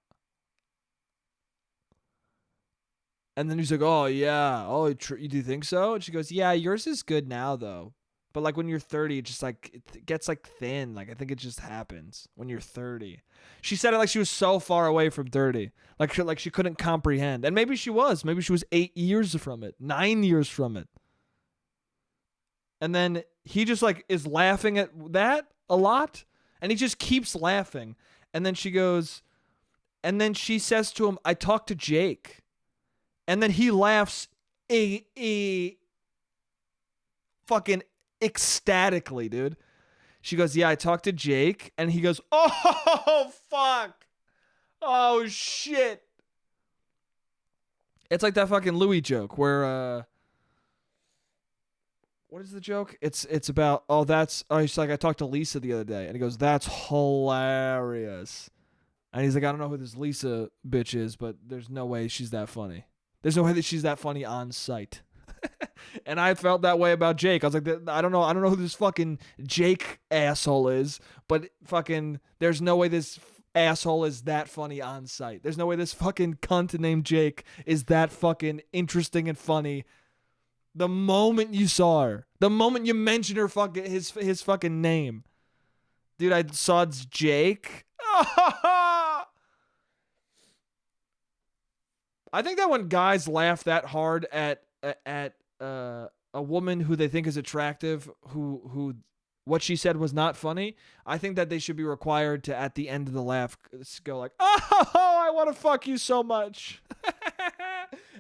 And then he's like, oh, yeah. Oh, do you think so? And she goes, yeah, yours is good now, though. But like when you're 30, it just like it gets like thin. Like I think it just happens when you're 30. She said it like she was so far away from 30. Like she couldn't comprehend. And maybe she was. Maybe she was 8 years from it, 9 years from it. And then he just like is laughing at that a lot. And he just keeps laughing. And then she goes, and then she says to him, I talked to Jake. And then he laughs fucking ecstatically, dude. She goes, yeah, I talked to Jake. And he goes, oh, fuck. Oh, shit. It's like that fucking Louis joke where, what is the joke? It's about, he's like, I talked to Lisa the other day. And he goes, that's hilarious. And he's like, I don't know who this Lisa bitch is, but there's no way she's that funny. There's no way that she's that funny on sight. And I felt that way about Jake. I was like, I don't know who this fucking Jake asshole is, but fucking there's no way this asshole is that funny on sight. There's no way this fucking cunt named Jake is that fucking interesting and funny. The moment you saw her, the moment you mentioned her fucking his fucking name, dude, I saw it's Jake. I think that when guys laugh that hard at a woman who they think is attractive, who what she said was not funny, I think that they should be required to, at the end of the laugh, go like, oh, I want to fuck you so much.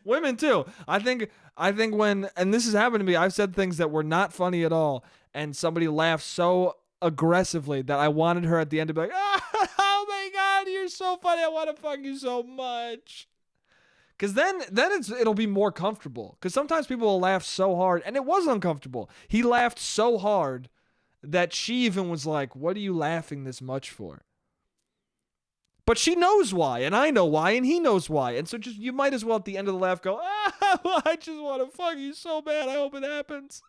Women too. I think when, and this has happened to me, I've said things that were not funny at all, and somebody laughed so aggressively that I wanted her at the end to be like, oh my God, you're so funny. I want to fuck you so much. Because then it'll be more comfortable. Because sometimes people will laugh so hard, and it was uncomfortable. He laughed so hard that she even was like, what are you laughing this much for? But she knows why, and I know why, and he knows why. And so just you might as well at the end of the laugh go, I just want to fuck you so bad. I hope it happens.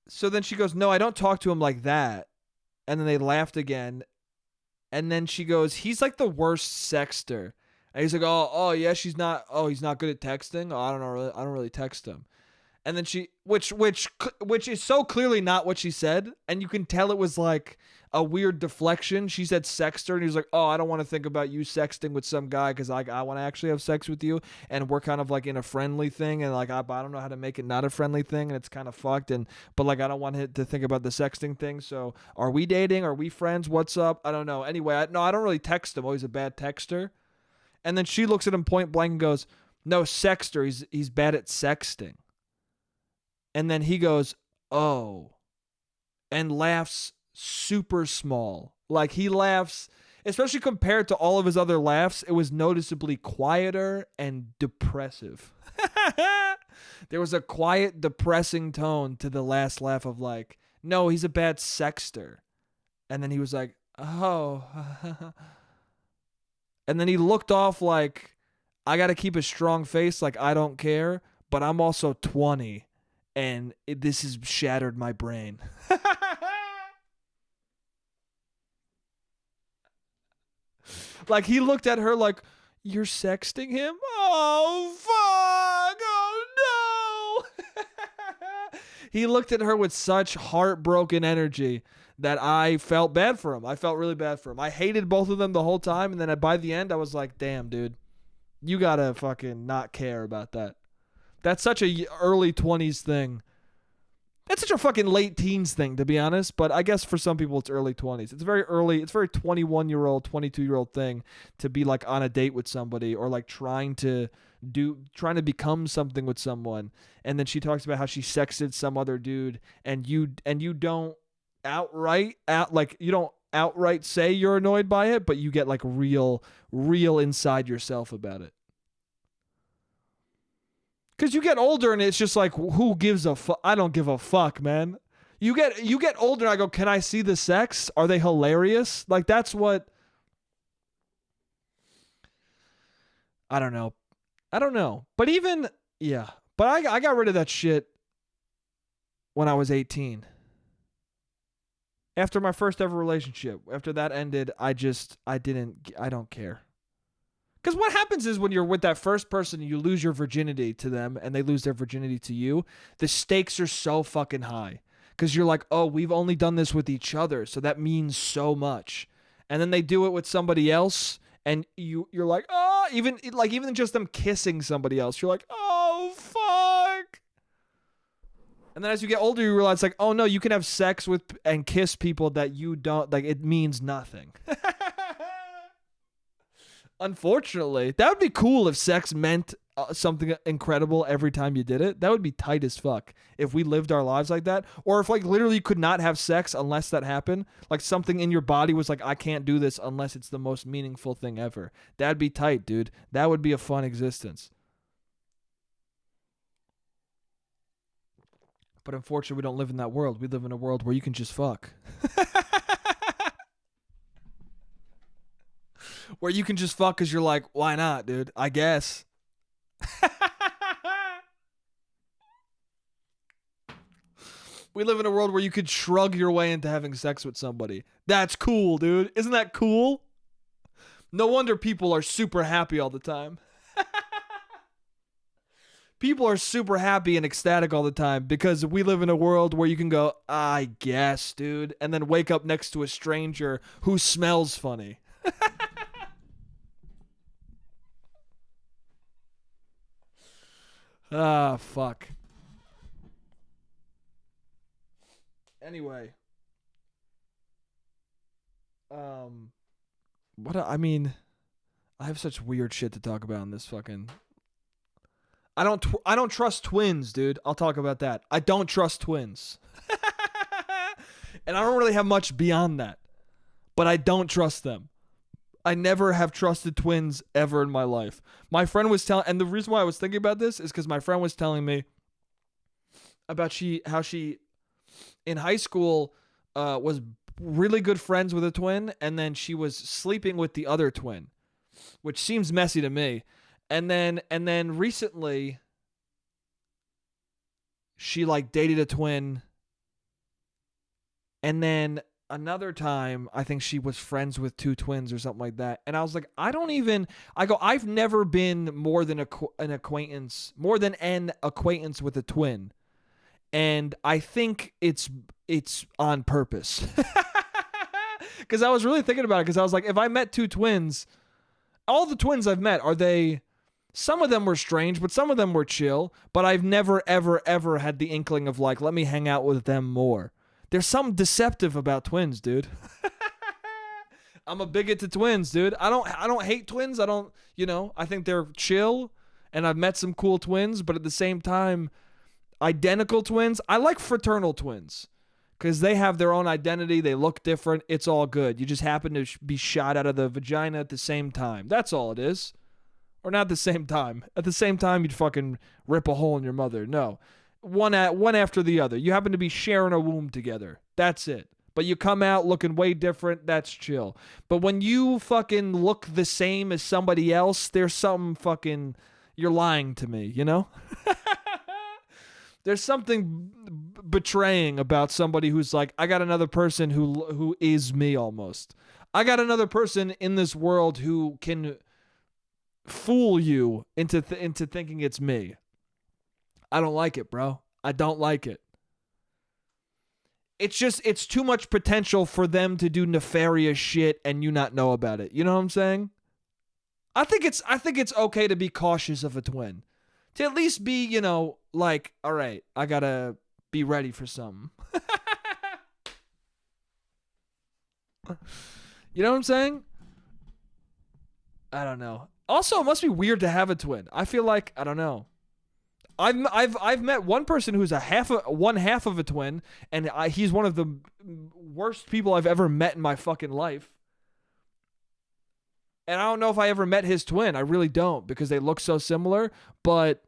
So then she goes, no, I don't talk to him like that. And then they laughed again. And then she goes, he's like the worst sexter. And he's like, oh yeah, he's not good at texting. Oh, I don't really text him. And then she, which is so clearly not what she said, and you can tell it was like a weird deflection. She said sexter, and he was like, oh, I don't want to think about you sexting with some guy because I want to actually have sex with you, and we're kind of like in a friendly thing, and like I don't know how to make it not a friendly thing, and it's kind of fucked, but like I don't want him to think about the sexting thing. So are we dating? Are we friends? What's up? I don't know. Anyway, I don't really text him. Oh, he's a bad texter. And then she looks at him point blank and goes, no, sexter. He's bad at sexting. And then he goes, oh, and laughs super small. Like he laughs, especially compared to all of his other laughs, it was noticeably quieter and depressive. There was a quiet, depressing tone to the last laugh of like, no, he's a bad sexter. And then he was like, oh. And then he looked off like, I got to keep a strong face like I don't care, but I'm also 20 and this has shattered my brain. Like he looked at her like, you're sexting him? Oh, fuck. Oh, no. He looked at her with such heartbroken energy that I felt bad for him. I felt really bad for him. I hated both of them the whole time. And then by the end, I was like, damn, dude, you got to fucking not care about that. That's such a early 20s thing. That's such a fucking late teens thing, to be honest. But I guess for some people, it's early 20s. It's very early. It's very 21-year-old, 22-year-old thing to be like on a date with somebody or like trying to become something with someone. And then she talks about how she sexted some other dude, and you don't outright say you're annoyed by it, but you get like real inside yourself about it. Because you get older and it's just like, who gives a fuck? I don't give a fuck, man. You get older and I go, can I see the sex? Are they hilarious? Like, that's what... I don't know. But even... Yeah. But I got rid of that shit when I was 18. After my first ever relationship. After that ended, I don't care. Because what happens is when you're with that first person, you lose your virginity to them and they lose their virginity to you. The stakes are so fucking high. Because you're like, oh, we've only done this with each other, so that means so much. And then they do it with somebody else, and you're like, oh, even just them kissing somebody else, you're like, oh, fuck. And then as you get older, you realize like, oh no, you can have sex with and kiss people that you don't, like, it means nothing. Unfortunately, that would be cool if sex meant something incredible every time you did it. That would be tight as fuck if we lived our lives like that. Or if like literally you could not have sex unless that happened. Like something in your body was like, I can't do this unless it's the most meaningful thing ever. That'd be tight, dude. That would be a fun existence. But unfortunately, we don't live in that world. We live in a world where you can just fuck. Where you can just fuck because you're like, why not, dude? I guess. We live in a world where you could shrug your way into having sex with somebody. That's cool, dude. Isn't that cool? No wonder people are super happy all the time. People are super happy and ecstatic all the time because we live in a world where you can go, I guess, dude, and then wake up next to a stranger who smells funny. Ah, fuck. Anyway. I have such weird shit to talk about in this fucking... I don't trust twins, dude. I'll talk about that. I don't trust twins. And I don't really have much beyond that. But I don't trust them. I never have trusted twins ever in my life. My friend was telling, and the reason why I was thinking about this is because my friend was telling me about how she in high school was really good friends with a twin, and then she was sleeping with the other twin, which seems messy to me. And then recently she like dated a twin, and then another time, I think she was friends with two twins or something like that. And I was like, I've never been more than an acquaintance with a twin. And I think it's on purpose. Because I was really thinking about it, because I was like, if I met two twins, all the twins I've met, some of them were strange, but some of them were chill. But I've never, ever, ever had the inkling of like, let me hang out with them more. There's something deceptive about twins, dude. I'm a bigot to twins, dude. I don't hate twins. I think they're chill, and I've met some cool twins, but at the same time, identical twins, I like fraternal twins. because they have their own identity. They look different. It's all good. You just happen to be shot out of the vagina at the same time. That's all it is. Or not the same time. At the same time, you'd fucking rip a hole in your mother. No. One after the other. You happen to be sharing a womb together. That's it. But you come out looking way different. That's chill. But when you fucking look the same as somebody else, there's something fucking... You're lying to me, you know? There's something betraying about somebody who's like, I got another person who is me almost. I got another person in this world who can fool you into thinking it's me. I don't like it, bro. I don't like it. It's too much potential for them to do nefarious shit and you not know about it. You know what I'm saying? I think it's okay to be cautious of a twin. To at least be, you know, like, all right, I gotta be ready for something. You know what I'm saying? I don't know. Also, it must be weird to have a twin. I feel like, I don't know. I've met one person who's one half of a twin, and he's one of the worst people I've ever met in my fucking life. And I don't know if I ever met his twin. I really don't, because they look so similar. But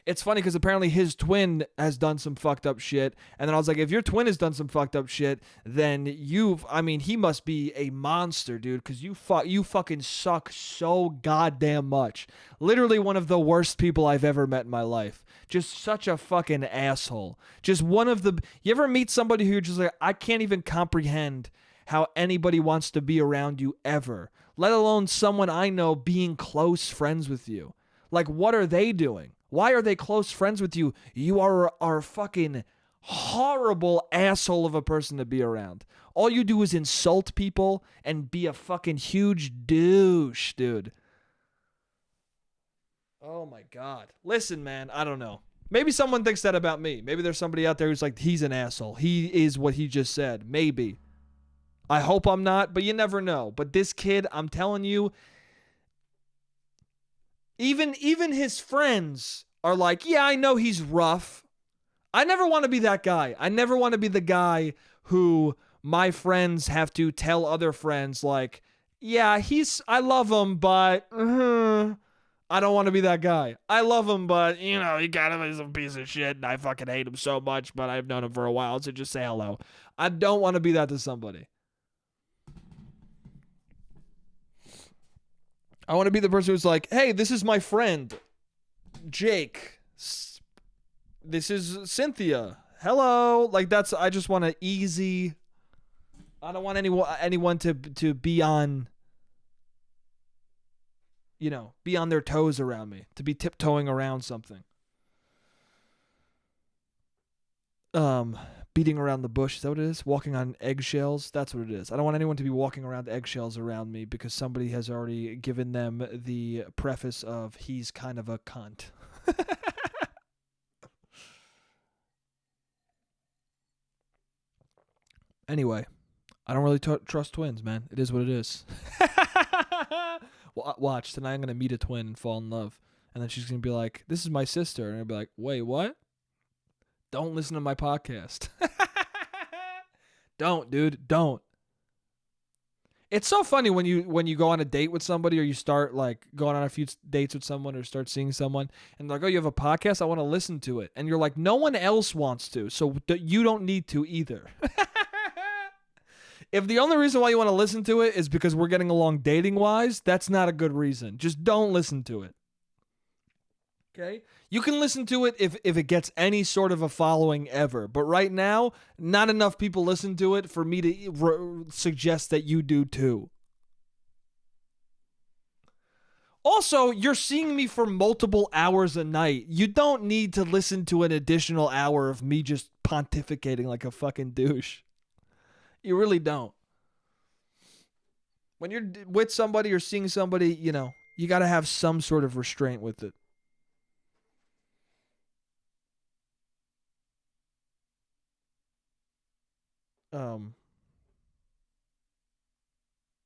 it's funny because apparently his twin has done some fucked up shit. And then I was like, if your twin has done some fucked up shit, then he must be a monster, dude, because you fucking suck so goddamn much. Literally one of the worst people I've ever met in my life. Just such a fucking asshole. Just one of the... You ever meet somebody who you're just like, I can't even comprehend how anybody wants to be around you ever, let alone someone I know being close friends with you. Like, what are they doing? Why are they close friends with you? You are a fucking horrible asshole of a person to be around. All you do is insult people and be a fucking huge douche, dude. Oh my God. Listen, man, I don't know. Maybe someone thinks that about me. Maybe there's somebody out there who's like, he's an asshole. He is what he just said. Maybe. I hope I'm not, but you never know. But this kid, I'm telling you, even his friends are like, yeah, I know he's rough. I never want to be that guy. I never want to be the guy who my friends have to tell other friends like, yeah, I love him, but I don't want to be that guy. I love him, but, you know, he kind of is a piece of shit, and I fucking hate him so much, but I've known him for a while, so just say hello. I don't want to be that to somebody. I want to be the person who's like, hey, this is my friend, Jake. This is Cynthia. Hello. Like, I just want an easy... I don't want anyone to be on... You know, be on their toes around me. To be tiptoeing around something. Beating around the bush. Is that what it is? Walking on eggshells? That's what it is. I don't want anyone to be walking around eggshells around me because somebody has already given them the preface of he's kind of a cunt. Anyway, I don't really trust twins, man. It is what it is. Well, watch. Tonight I'm going to meet a twin and fall in love. And then she's going to be like, this is my sister. And I'll be like, wait, what? Don't listen to my podcast. Don't, dude. Don't. It's so funny when you go on a date with somebody or you start like going on a few dates with someone or start seeing someone and they're like, oh, you have a podcast? I want to listen to it. And you're like, no one else wants to. So you don't need to either. If the only reason why you want to listen to it is because we're getting along dating wise, that's not a good reason. Just don't listen to it. Okay? You can listen to it if it gets any sort of a following ever. But right now, not enough people listen to it for me to suggest that you do too. Also, you're seeing me for multiple hours a night. You don't need to listen to an additional hour of me just pontificating like a fucking douche. You really don't. When you're with somebody or seeing somebody, you know, you got to have some sort of restraint with it.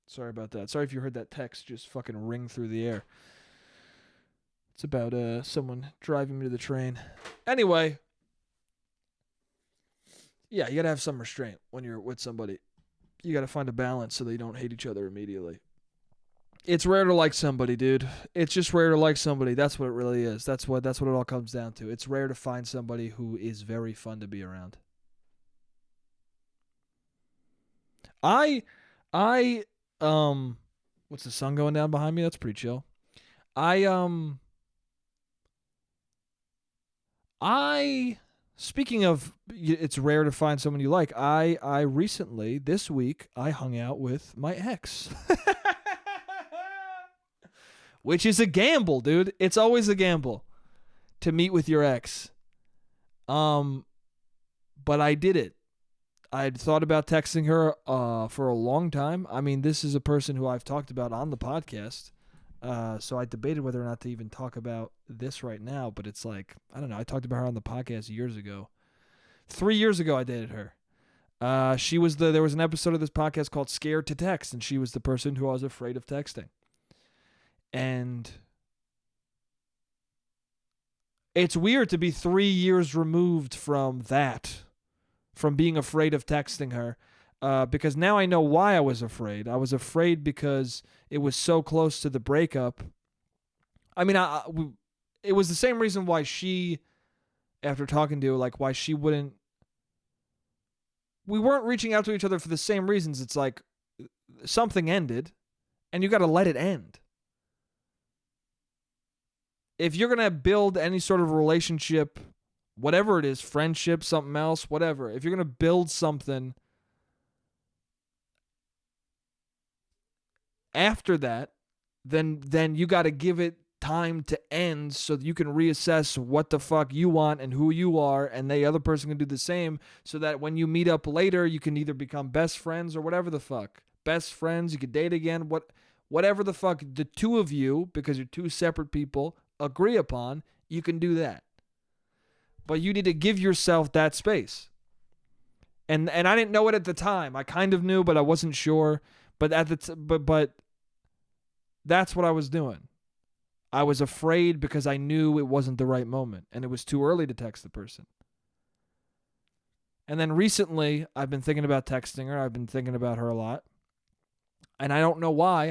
Sorry about that. Sorry if you heard that text just fucking ring through the air. It's about someone driving me to the train. Anyway, Yeah, you got to have some restraint when you're with somebody. You got to find a balance so they don't hate each other immediately. It's rare to like somebody, dude. It's just rare to like somebody. That's what it really is. That's what it all comes down to. It's rare to find somebody who is very fun to be around. I I what's the sun going down behind me? That's pretty chill. I I speaking of it's rare to find someone you like. I recently this week I hung out with my ex. Which is a gamble, dude. It's always a gamble to meet with your ex. But I did it. I'd thought about texting her for a long time. I mean, this is a person who I've talked about on the podcast. So I debated whether or not to even talk about this right now, but it's like, I don't know. I talked about her on the podcast years ago. 3 years ago, I dated her. There was an episode of this podcast called Scared to Text, and she was the person who I was afraid of texting. And it's weird to be 3 years removed from that, from being afraid of texting her, because now I know why I was afraid. I was afraid because it was so close to the breakup. I mean, it was the same reason why she, after talking to her, like why she wouldn't. We weren't reaching out to each other for the same reasons. It's like something ended, and you got to let it end. If you're going to build any sort of relationship, whatever it is, friendship, something else, whatever, if you're going to build something after that, then you got to give it time to end so that you can reassess what the fuck you want and who you are, and the other person can do the same, so that when you meet up later, you can either become best friends or whatever the fuck. Best friends, you could date again, whatever the fuck the two of you, because you're two separate people, agree upon, you can do that. But you need to give yourself that space. And I didn't know it at the time. I kind of knew, but I wasn't sure. But but that's what I was doing. I was afraid because I knew it wasn't the right moment and it was too early to text the person. And then recently, I've been thinking about texting her. I've been thinking about her a lot. And I don't know why.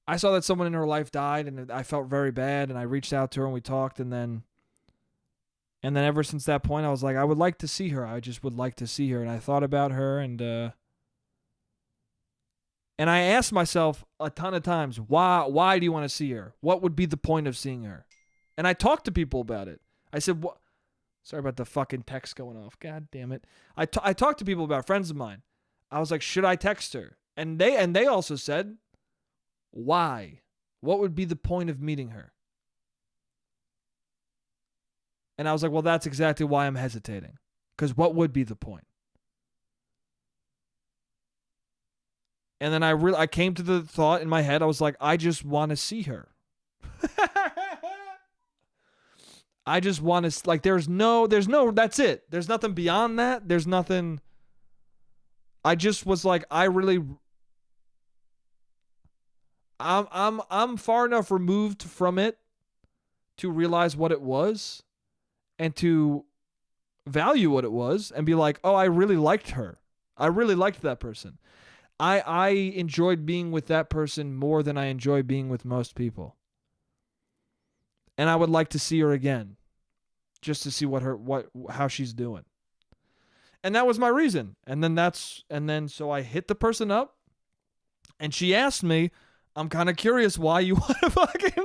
I saw that someone in her life died, and I felt very bad, and I reached out to her, and we talked, and then ever since that point, I was like, I would like to see her. I just would like to see her, and I thought about her, and I asked myself a ton of times, why do you want to see her? What would be the point of seeing her? And I talked to people about it. I said, what? Sorry about the fucking text going off. God damn it. I talked to people about friends of mine. I was like, should I text her? And they also said, why? What would be the point of meeting her? And I was like, well, that's exactly why I'm hesitating. Because what would be the point? And then I came to the thought in my head, I was like, I just want to see her. I just want to, like, there's no, that's it. There's nothing beyond that. There's nothing. I just was like, I'm far enough removed from it to realize what it was and to value what it was and be like, oh, I really liked her. I really liked that person. I enjoyed being with that person more than I enjoy being with most people. And I would like to see her again just to see how she's doing. And that was my reason. And then so I hit the person up and she asked me, I'm kind of curious why you want to fucking.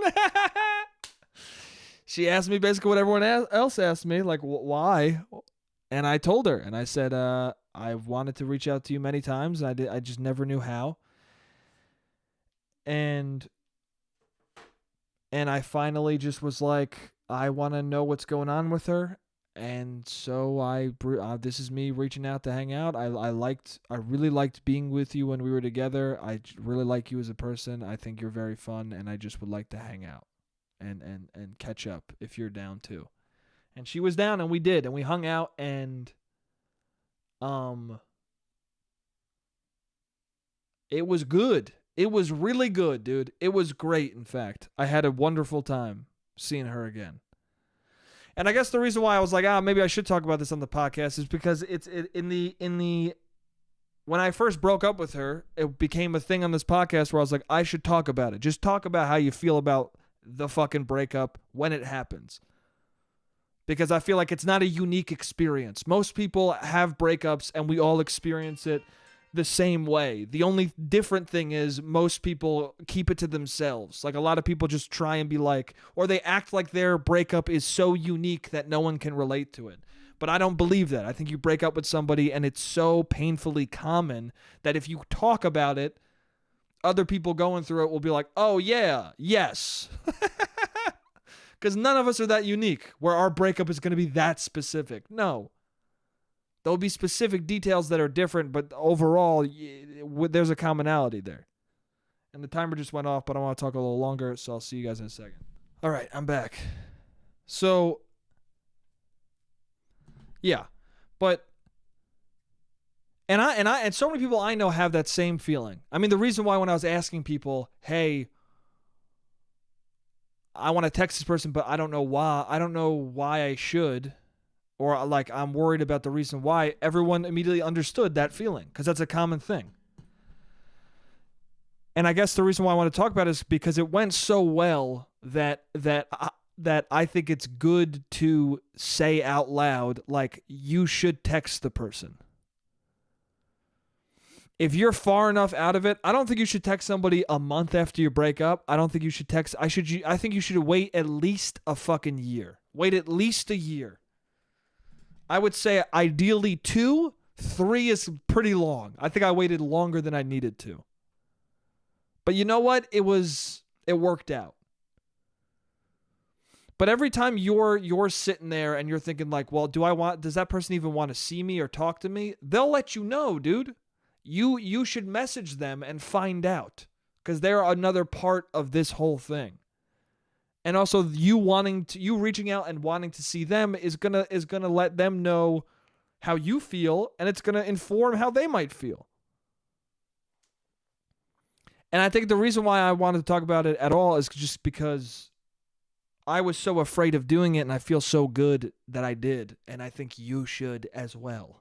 She asked me basically what everyone else asked me, like, why? And I told her, and I said, I've wanted to reach out to you many times. I just never knew how. And I finally just was like, I want to know what's going on with her. And so this is me reaching out to hang out. I really liked being with you when we were together. I really like you as a person. I think you're very fun, and I just would like to hang out and catch up if you're down too. And she was down, and we did, and we hung out, and it was good. It was really good, dude. It was great, in fact. I had a wonderful time seeing her again. And I guess the reason why I was like, maybe I should talk about this on the podcast is because in the when I first broke up with her, it became a thing on this podcast where I was like, I should talk about it. Just talk about how you feel about the fucking breakup when it happens. Because I feel like it's not a unique experience. Most people have breakups and we all experience it the same way. The only different thing is most people keep it to themselves. Like a lot of people just try and be like, or they act like their breakup is so unique that no one can relate to it. But I don't believe that. I think you break up with somebody and it's so painfully common that if you talk about it, other people going through it will be like, oh yeah, yes. Because none of us are that unique where our breakup is going to be that specific. No. There'll be specific details that are different, but overall, there's a commonality there. And the timer just went off, but I want to talk a little longer, so I'll see you guys in a second. All right, I'm back. So, yeah, but and so many people I know have that same feeling. I mean, the reason why when I was asking people, hey, I want to text this person, but I don't know why. I don't know why I should. Or like I'm worried about the reason why, everyone immediately understood that feeling because that's a common thing. And I guess the reason why I want to talk about it is because it went so well that I think it's good to say out loud, like, you should text the person. If you're far enough out of it, I don't think you should text somebody a month after you break up. I don't think you should text. I think you should wait at least a fucking year. Wait at least a year. I would say ideally 2, 3 is pretty long. I think I waited longer than I needed to. But you know what? It worked out. But every time you're sitting there and you're thinking like, well, does that person even want to see me or talk to me? They'll let you know, dude. You should message them and find out because they're another part of this whole thing. And also you reaching out and wanting to see them is gonna let them know how you feel, and it's gonna inform how they might feel. And I think the reason why I wanted to talk about it at all is just because I was so afraid of doing it, and I feel so good that I did, and I think you should as well.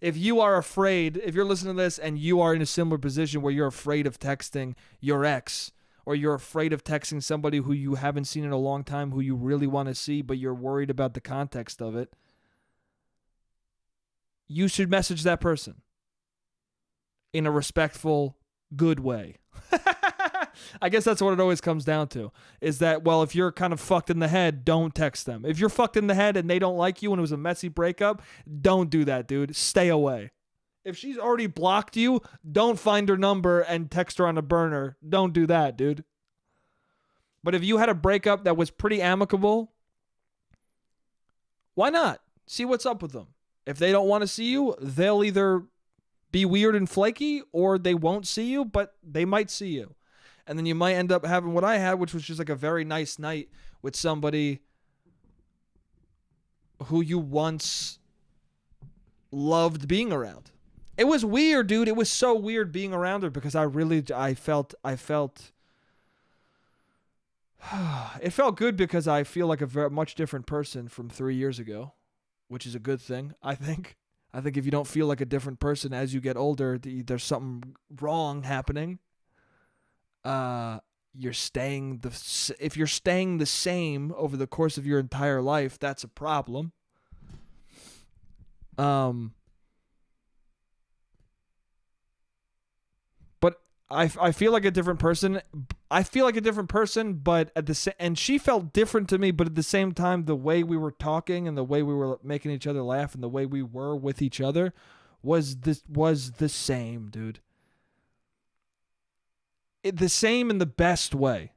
If you are afraid, if you're listening to this and you are in a similar position where you're afraid of texting your ex, or you're afraid of texting somebody who you haven't seen in a long time, who you really want to see, but you're worried about the context of it, you should message that person in a respectful, good way. I guess that's what it always comes down to, is that, well, if you're kind of fucked in the head, don't text them. If you're fucked in the head and they don't like you and it was a messy breakup, don't do that, dude. Stay away. If she's already blocked you, don't find her number and text her on a burner. Don't do that, dude. But if you had a breakup that was pretty amicable, why not? See what's up with them. If they don't want to see you, they'll either be weird and flaky or they won't see you, but they might see you. And then you might end up having what I had, which was just like a very nice night with somebody who you once loved being around. It was weird, dude. It was so weird being around her because I felt it felt good because I feel like a very much different person from 3 years ago, which is a good thing, I think. I think if you don't feel like a different person as you get older, there's something wrong happening. If you're staying the same over the course of your entire life, that's a problem. But I feel like a different person. I feel like a different person, but and she felt different to me, but at the same time, the way we were talking and the way we were making each other laugh and the way we were with each other was the same, dude. The same in the best way.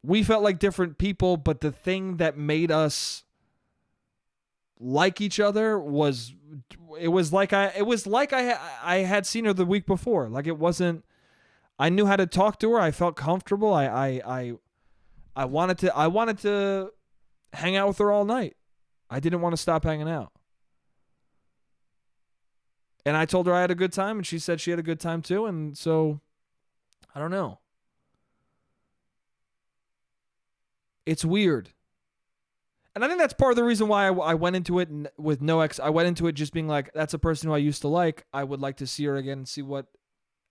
We felt like different people, but the thing that made us like each other was like I had seen her the week before. Like it wasn't. I knew how to talk to her. I felt comfortable. I wanted to hang out with her all night. I didn't want to stop hanging out. And I told her I had a good time, and she said she had a good time too. And so, I don't know. It's weird. And I think that's part of the reason why I went into it with no ex. I went into it just being like, that's a person who I used to like. I would like to see her again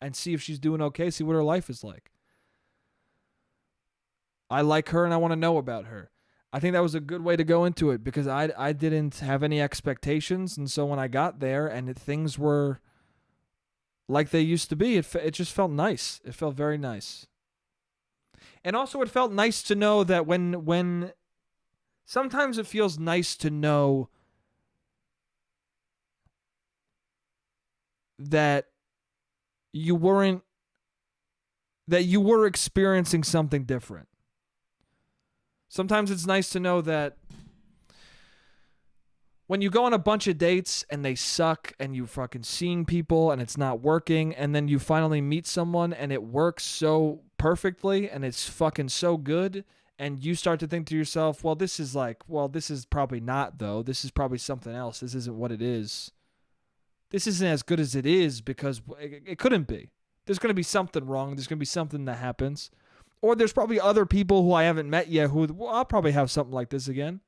and see if she's doing okay, see what her life is like. I like her and I want to know about her. I think that was a good way to go into it because I didn't have any expectations. And so when I got there and things were like they used to be, it just felt nice. It felt very nice. And also it felt nice to know that when sometimes it feels nice to know that you were experiencing something different. Sometimes it's nice to know that when you go on a bunch of dates and they suck and you fucking seeing people and it's not working and then you finally meet someone and it works so perfectly and it's fucking so good and you start to think to yourself, this is probably not though. This is probably something else. This isn't what it is. This isn't as good as it is because it couldn't be. There's going to be something wrong. There's going to be something that happens. Or there's probably other people who I haven't met yet who I'll probably have something like this again.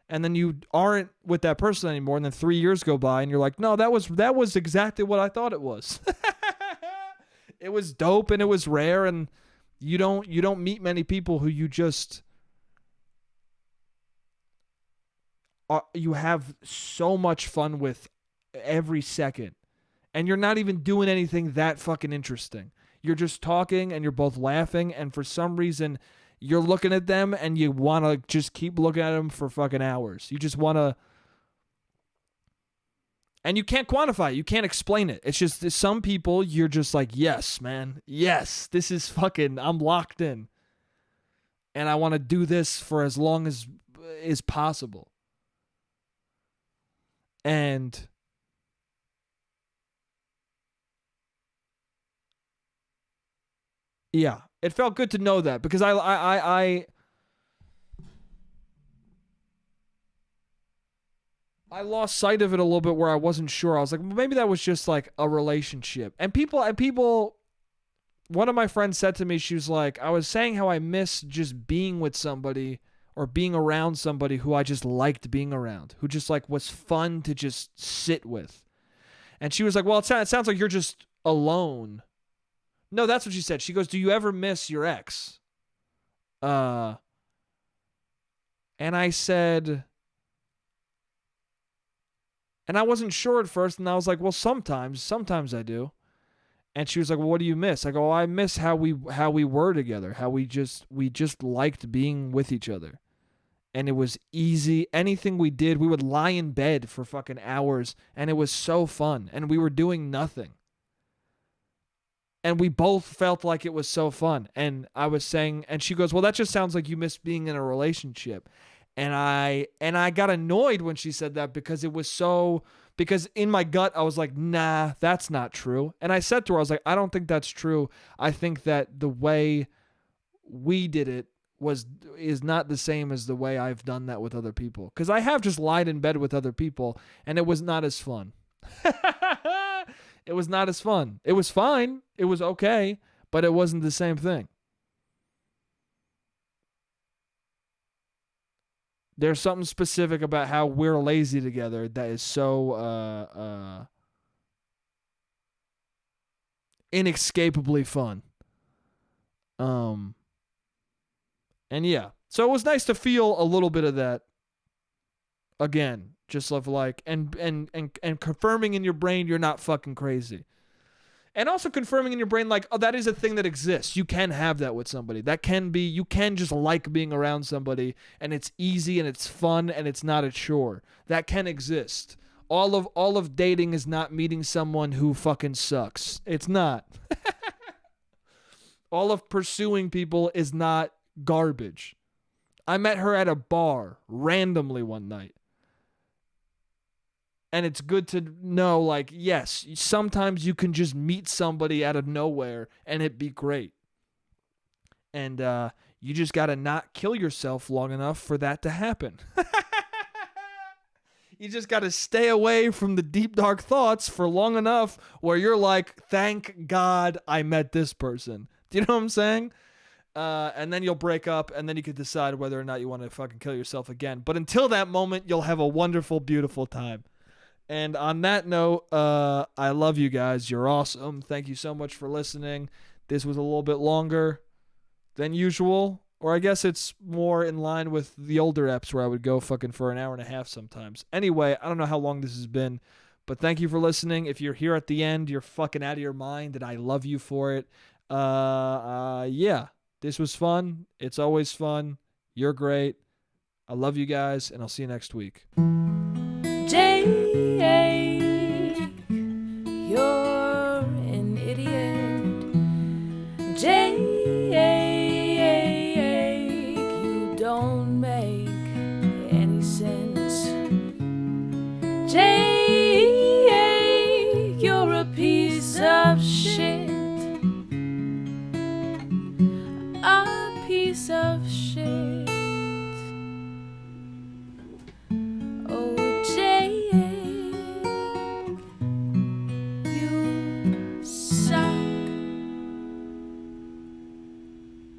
And then you aren't with that person anymore, and then 3 years go by, and you're like, no, that was exactly what I thought it was. It was dope and it was rare, and you don't meet many people who you just you have so much fun with every second, and you're not even doing anything that fucking interesting. You're just talking and you're both laughing, and for some reason you're looking at them and you want to just keep looking at them for fucking hours. You just want to, and you can't quantify it. You can't explain it. It's just some people you're just like, yes, man. Yes, this is fucking, I'm locked in. And I want to do this for as long as is possible. And yeah, it felt good to know that because I lost sight of it a little bit where I wasn't sure. I was like, well, maybe that was just like a relationship. And people, one of my friends said to me, she was like, I was saying how I miss just being with somebody or being around somebody who I just liked being around, who just like was fun to just sit with. And she was like, well, it sounds like you're just alone. No, that's what she said. She goes, do you ever miss your ex? And I said, and I wasn't sure at first, and I was like, well, sometimes I do. And she was like, well, what do you miss? I go, I miss how we were together, how we just liked being with each other. And it was easy. Anything we did, we would lie in bed for fucking hours, and it was so fun, and we were doing nothing. And we both felt like it was so fun. And I was saying, and she goes, well, that just sounds like you miss being in a relationship. And I got annoyed when she said that because because in my gut, I was like, nah, that's not true. And I said to her, I was like, I don't think that's true. I think that the way we did it is not the same as the way I've done that with other people. Because I have just lied in bed with other people, and it was not as fun. It was not as fun. It was fine. It was okay, but it wasn't the same thing. There's something specific about how we're lazy together that is so inescapably fun. And yeah. So it was nice to feel a little bit of that again. Just of like, and confirming in your brain you're not fucking crazy. And also confirming in your brain like, oh, that is a thing that exists. You can have that with somebody. That can be, you can just like being around somebody and it's easy and it's fun and it's not a chore. That can exist. All of dating is not meeting someone who fucking sucks. It's not. All of pursuing people is not garbage. I met her at a bar randomly one night. And it's good to know, like, yes, sometimes you can just meet somebody out of nowhere and it be great. And you just got to not kill yourself long enough for that to happen. You just got to stay away from the deep, dark thoughts for long enough where you're like, thank God I met this person. Do you know what I'm saying? And then you'll break up, and then you can decide whether or not you want to fucking kill yourself again. But until that moment, you'll have a wonderful, beautiful time. And on that note, I love you guys. You're awesome. Thank you so much for listening. This was a little bit longer than usual, or I guess it's more in line with the older eps where I would go fucking for an hour and a half sometimes. Anyway, I don't know how long this has been, but thank you for listening. If you're here at the end, you're fucking out of your mind, and I love you for it. Yeah, this was fun. It's always fun. You're great. I love you guys, and I'll see you next week.